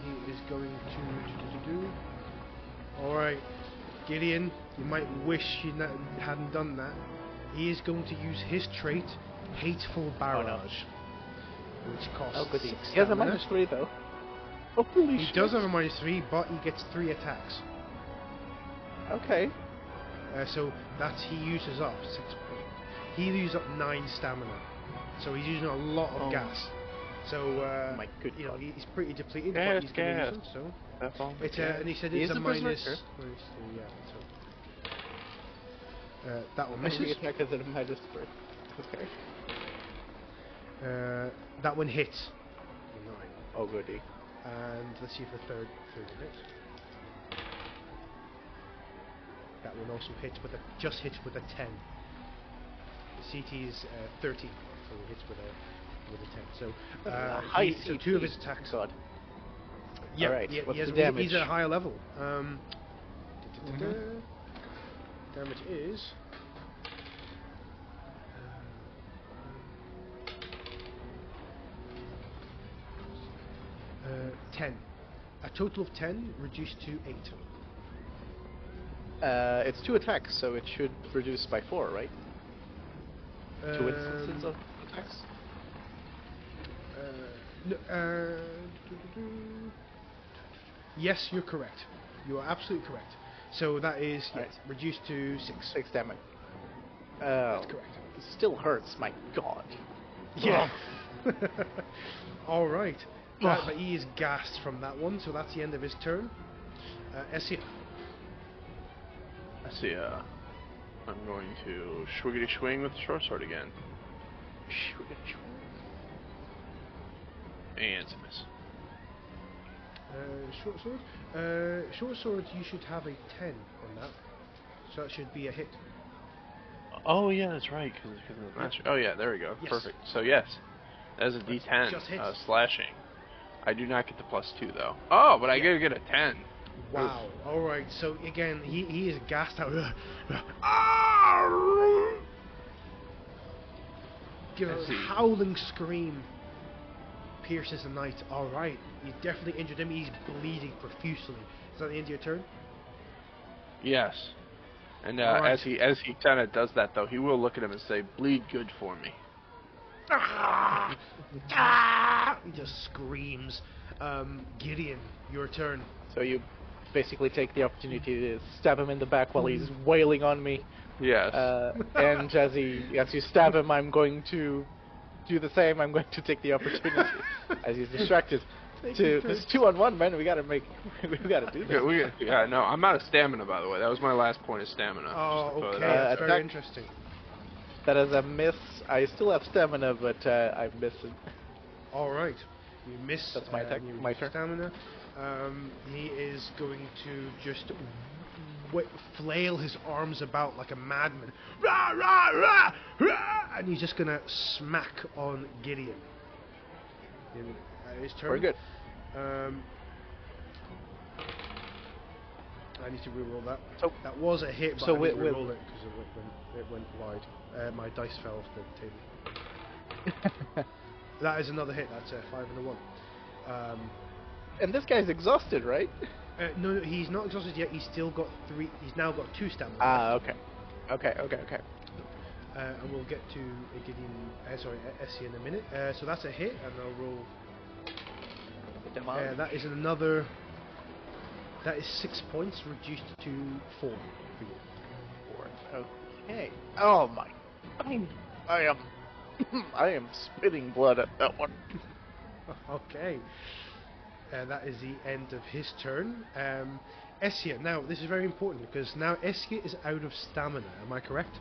He is going to do. Alright. Gideon, you might wish you hadn't done that. He is going to use his trait, Hateful Barrage. Which costs 6 He has a stamina. -3 though. Oh, holy He shit. does have a -3, but he gets 3 attacks. Okay. So that's he uses up 6 points. He uses up 9 stamina. So he's using a lot of gas. So My good you know, God. he's pretty depleted. Gas, but he's gonna gas. use them, so That's all. it's and he said He it's is a a minus. berserker. Yeah. So that one misses. Attack is at a -3. Okay. That one hits. 9. Oh goody. And let's see if the third one hits. That one also hits with just hits with a 10. The CT is 13, so it hits with a 10. So high so CT. 2 of his attacks. God. Yeah, Alright, yeah, what's he has, the damage? He's at a higher level. Damage is 10. A total of 10 reduced to 8. It's 2 attacks, so it should reduce by 4, right? 2 instances of attacks? Yes, you're correct. You are absolutely correct. So that is Right. reduced to 6. 6 damage. That's correct. It still hurts, my god. Yeah. All right. But he is gassed from that one, so that's the end of his turn. Essia. I see. I'm going to swiggity swing with the short sword again. And it's a miss. Short sword. Short sword. You should have a 10 on that, so that should be a hit. Oh yeah, that's right, because of the master. Oh yeah, there we go. Yes. Perfect. So yes, that is a D10 just hits. slashing. I do not get the +2 though. Oh, but I get a 10. Wow. All right. So again, he is gassed out. Give a howling scream pierces the night. All right. You definitely injured him. He's bleeding profusely. Is that the end of your turn? Yes. And Right. as he kind of does that though, he will look at him and say, "Bleed good for me." He just screams. Gideon, your turn. So you basically take the opportunity to stab him in the back while he's wailing on me. Yes. And as you stab him, I'm going to do the same. I'm going to take the opportunity as he's distracted. This 2-on-1, man. We gotta do this. Yeah, no, I'm out of stamina, by the way. That was my last point of stamina. Oh, just to throw okay. that out. That's very interesting. That is a miss. I still have stamina, but I'm missing. All right. You miss. That's my attack. My turn. Stamina. He is going to just flail his arms about like a madman. Rah, rah, rah, rah, and he's just gonna smack on Gideon. His turn. Very good. I need to reroll that. So that was a hit, but so I need to with- reroll it because it went wide. My dice fell off the table. That is another hit. That's a 5 and a 1. And this guy's exhausted, right? No, he's not exhausted yet. He's still got 3. He's now got 2 stamina. Ah, okay. And we'll get to Gideon. Essie in a minute. So that's a hit, and I'll roll. That is another. That is 6 points reduced to 4 for you. 4. Okay. Oh my! I am spitting blood at that one. Okay. That is the end of his turn. Essia, now this is very important because now Essia is out of stamina. Am I correct?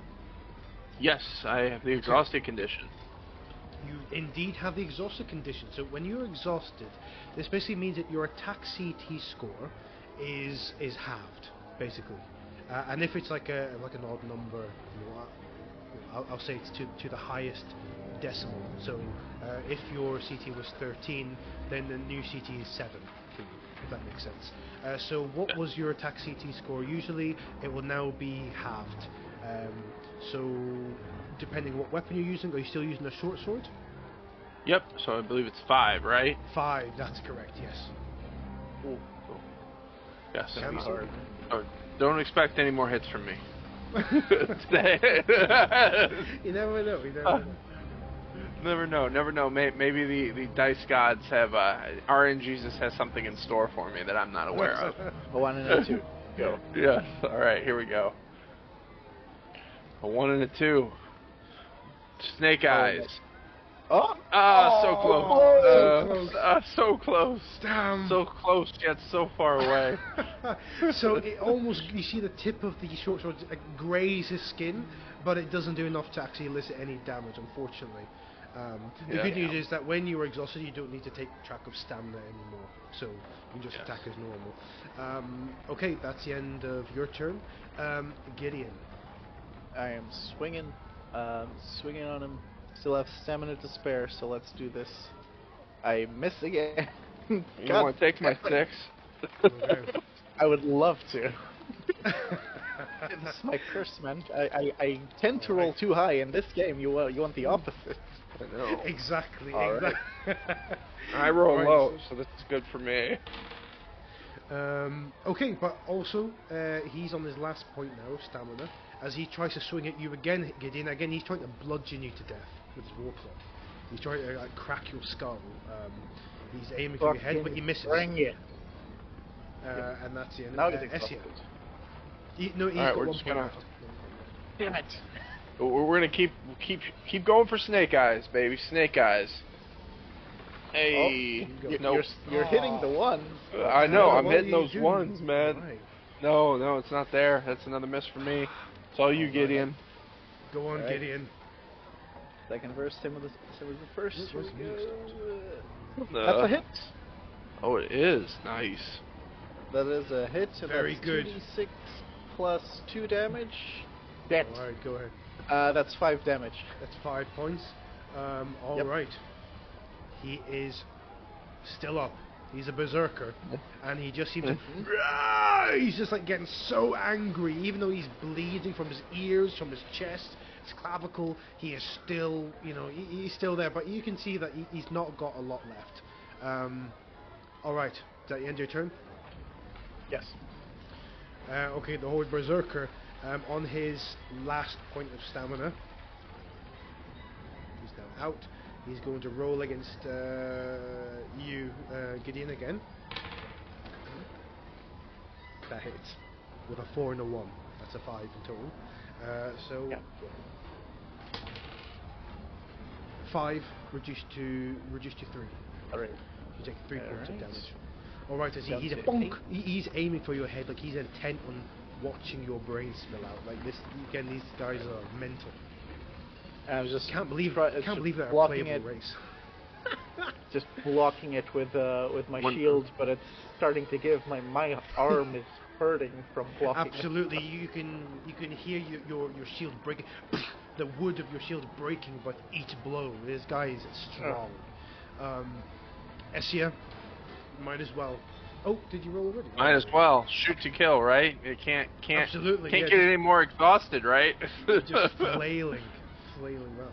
Yes, I have the exhausted condition. You indeed have the exhausted condition. So when you're exhausted, this basically means that your attack CT score is halved, basically. And if it's like an odd number, I'll say it's to the highest decimal. So if your CT was 13, then the new CT is 7 for you, if that makes sense. So what was your attack CT score? Usually it will now be halved. So depending what weapon you're using, are you still using a short sword? Yep, so I believe it's 5, right? 5, that's correct, yes. Cool. Yes. That'd be hard. Oh, don't expect any more hits from me. Today. You never know, Never know. Maybe the dice gods have, RN Jesus has something in store for me that I'm not aware of. A 1 and a 2. Go. Yes, alright, here we go. A 1 and a 2. Snake eyes. Oh! So close. So close. Damn. So close, yet so far away. So it almost, you see the tip of the short sword graze his skin, but it doesn't do enough to actually elicit any damage, unfortunately. The good news is that when you are exhausted, you don't need to take track of stamina anymore, so you can just attack as normal. Okay, that's the end of your turn. Gideon. I am swinging on him. Still have stamina to spare, so let's do this. I miss again. You want to take my 6? Okay. I would love to. It's my curse, man. I tend to roll too high in this game. You want the opposite. I know. Exactly. Right. I roll low, so this is good for me. Okay, but also he's on his last point now, stamina, as he tries to swing at you again, Gideon. Again, he's trying to bludgeon you to death with his warclub. He's trying to crack your skull. He's aiming for your head, but he misses. Bring it. And that's the end. Now Essia. He's Alright, got we're 1 just point gonna. left. Damn it. We're gonna keep going for snake eyes, baby. Snake eyes. Hey, You're hitting the one. I know. I'm What hitting are you those doing? ones, man. Right. No, it's not there. That's another miss for me. It's all you, Gideon. Go on, Alright. Gideon. Second verse, same with the first. Where's the music stopped? That's a hit. Oh, it is. Nice. That is a hit. And Very that's good. 2d6 plus 2 damage. Dead. Alright, go ahead. That's 5 damage. That's 5 points. Alright. He is still up. He's a berserker. And he just seems to... He's just like getting so angry. Even though he's bleeding from his ears, from his chest, his clavicle, he is still, he's still there. But you can see that he's not got a lot left. Alright. Is that the end of your turn? Yes. Okay, the Horde Berserker, on his last point of stamina, he's now out. He's going to roll against you, Gideon, again. That hits with a 4 and a 1. That's a 5 in total. Yeah. 5 reduced to 3. Alright. You take 3 points of Alright. damage. Alright, I see. Down He's a to bonk. 8. He's aiming for your head, like he's intent on watching your brain spill out. Like this, again, these guys are mental. I was just Can't believe try- they're a blocking playable it, race. just blocking it with my One- shield, but it's starting to give my arm is hurting from blocking. Absolutely, you can hear your shield breaking. The wood of your shield breaking, but each blow. This guy is strong. Essia, Might as well. Oh, did you roll already? Might as well shoot to kill, right? It can't Absolutely, can't yeah, get any more exhausted, right? just flailing up.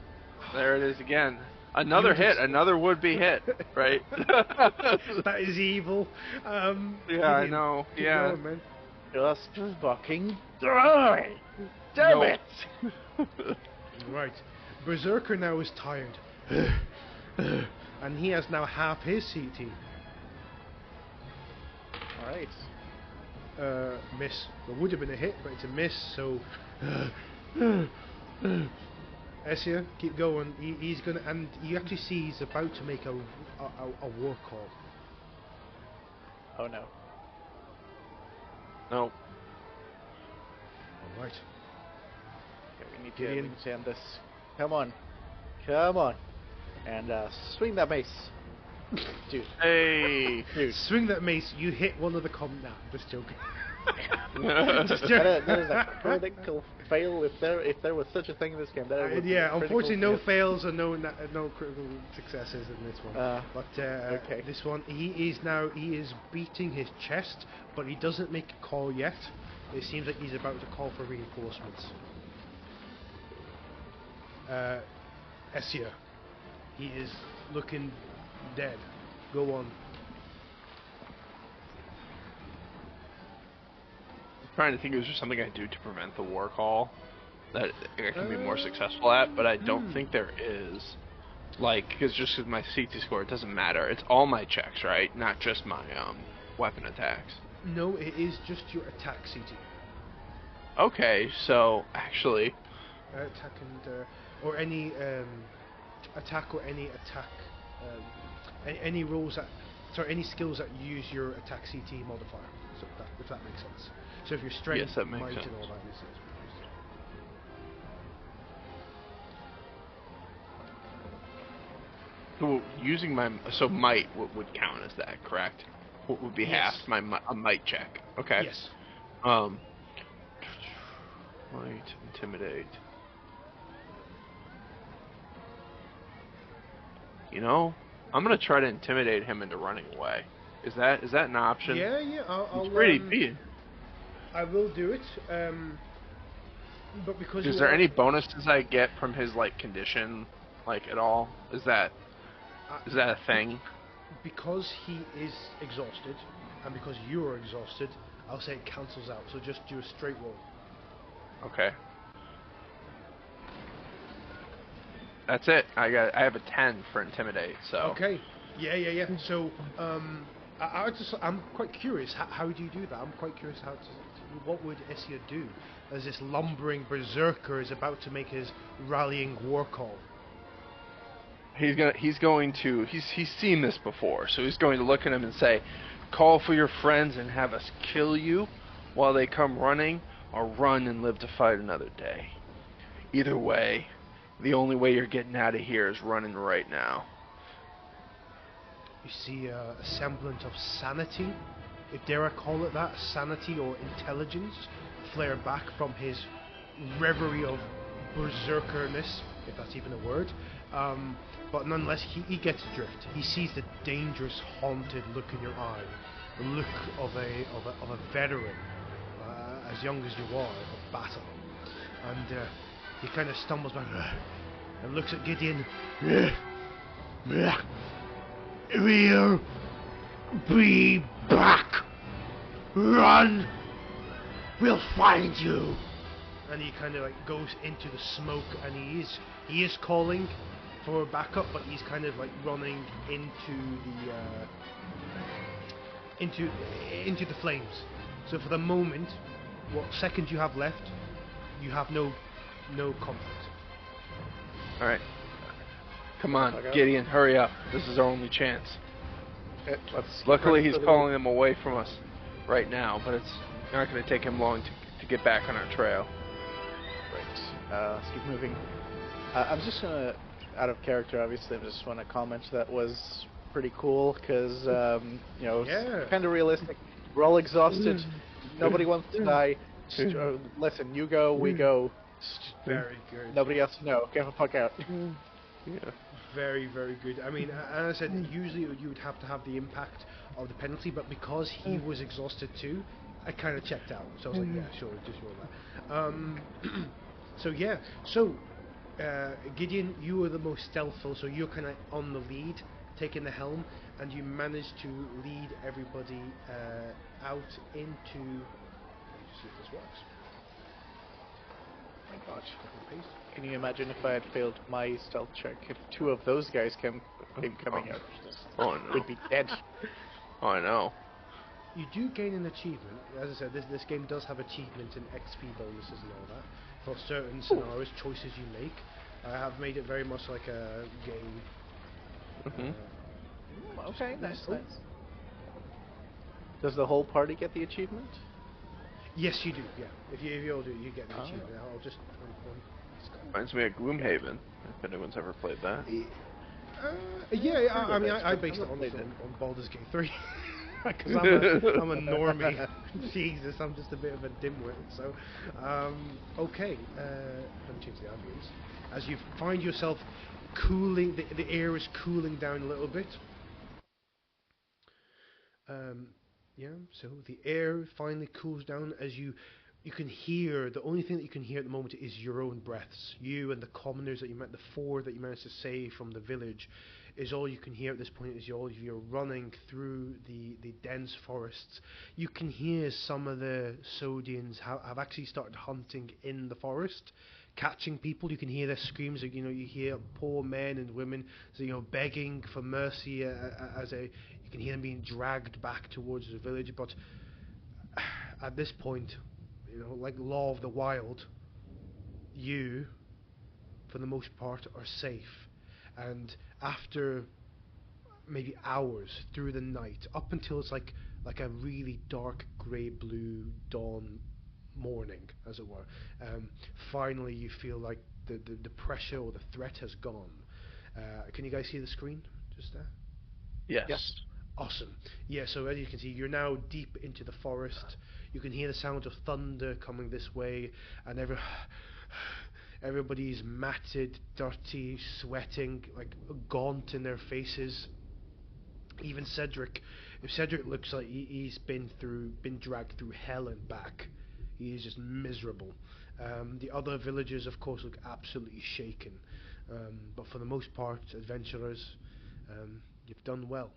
There it is again. Another hit, another would-be hit, right? That is evil. Yeah, I Gideon, know. keep Yeah. going, man. Just fucking die! Damn Nope. it! Right. Berserker now is tired. And he has now half his CT. Alright. Miss. It would have been a hit, but it's a miss, so... Essia, keep going. He's gonna... And you actually see he's about to make a war call. Oh no. No. Alright. Okay, we need Gideon. to end this. Come on. Come on. And swing that mace. Dude. Hey. Dude. Swing that mace, you hit one of the nah, I'm just joking. Just That is a critical fail if there was such a thing in this game. That would be yeah, a critical unfortunately no fail. fails and no critical successes in this one. But okay. this one, he is beating his chest, but he doesn't make a call yet. It seems like he's about to call for reinforcements. Essia, he is looking dead. Go on. Trying to think, is there something I do to prevent the war call that I can be more successful at? But I don't think there is. Like, because my CT score, it doesn't matter. It's all my checks, right? Not just my weapon attacks. No, it is just your attack CT. Okay, so actually, Attack and or any attack or any attack any rolls that any skills that use your attack CT modifier. So if that makes sense. So if your strength, Yes, that makes might, sense. and all that is. well, using my might would count as that, correct? What would be Yes. half a might check? Okay. Yes. Might intimidate. You know, I'm gonna try to intimidate him into running away. Is that an option? Yeah, I'll It's pretty big. I will do it. But because Is there any bonuses I get from his condition, at all? Is that a thing? Because he is exhausted, and because you are exhausted, I'll say it cancels out. So just do a straight roll. Okay. That's it. I have a 10 for intimidate. So. Okay. Yeah. So I'm quite curious. How do you do that? I'm quite curious what would Essia do as this lumbering berserker is about to make his rallying war call. He's seen this before, so he's going to look at him and say, "Call for your friends and have us kill you while they come running, or run and live to fight another day. Either way, the only way you're getting out of here is running right now." You see a semblance of sanity, if dare I call it that, sanity or intelligence, flare back from his reverie of berserkerness, if that's even a word. But nonetheless, he gets adrift. He sees the dangerous, haunted look in your eye, the look of a veteran, as young as you are, of battle. And he kind of stumbles back and looks at Gideon. We'll be back. Run. We'll find you. And he kind of like goes into the smoke, and he is calling for backup, but he's kind of like running into the flames. So for the moment, what seconds you have left, you have no conflict. All right. Come on, Gideon, hurry up. This is our only chance. Luckily, he's calling them away from us right now, but it's not going to take him long to get back on our trail. Right. Let's keep moving. I'm just going to, out of character, obviously, I just want to comment that was pretty cool, because, you know, it's kind of realistic. We're all exhausted. Nobody wants to die. Listen, you go, we go. Very good. Nobody else to know. Get the fuck out. Yeah. Very, very good. I mean, as I said, usually you would have to have the impact of the penalty, but because he was exhausted too, I kind of checked out. So I was like, yeah, sure, just roll that. So yeah, Gideon, you were the most stealthful, so you're kind of on the lead, taking the helm, and you managed to lead everybody out into. Let's see if this works. Oh my gosh. Can you imagine if I had failed my stealth check? If two of those guys came coming out, Oh no. we'd be dead. Oh, I know. You do gain an achievement. As I said, this game does have achievements and XP bonuses and all that for certain scenarios, choices you make. I have made it very much like a game. Okay, nice. Does the whole party get the achievement? Yes, you do. Yeah, if you all do, you get the achievement. I'll just. Reminds me of Gloomhaven, if anyone's ever played that. I mean, I based it on Baldur's Gate 3. Because I'm a normie. Jesus, I'm just a bit of a dimwit. So, okay. Let me change the ambience. As you find yourself cooling, the air is cooling down a little bit. So the air finally cools down as you can hear, the only thing that you can hear at the moment is your own breaths. You and the commoners that you met, the four that you managed to save from the village, is all you can hear at this point as you're running through the dense forests. You can hear some of the Sodians have actually started hunting in the forest, catching people. You can hear their screams. You hear poor men and women, begging for mercy you can hear them being dragged back towards the village. But at this point, like law of the wild, you, for the most part, are safe. And after maybe hours through the night, up until it's like a really dark grey-blue dawn morning, as it were, finally you feel like the pressure or the threat has gone. Can you guys see the screen just there? Yes. Awesome. Yeah, so as you can see, you're now deep into the forest. You can hear the sound of thunder coming this way, and everybody's matted, dirty, sweating, like gaunt in their faces. Even Cedric, if Cedric looks like he's been dragged through hell and back, he is just miserable. The other villagers, of course, look absolutely shaken. But for the most part, adventurers, you've done well.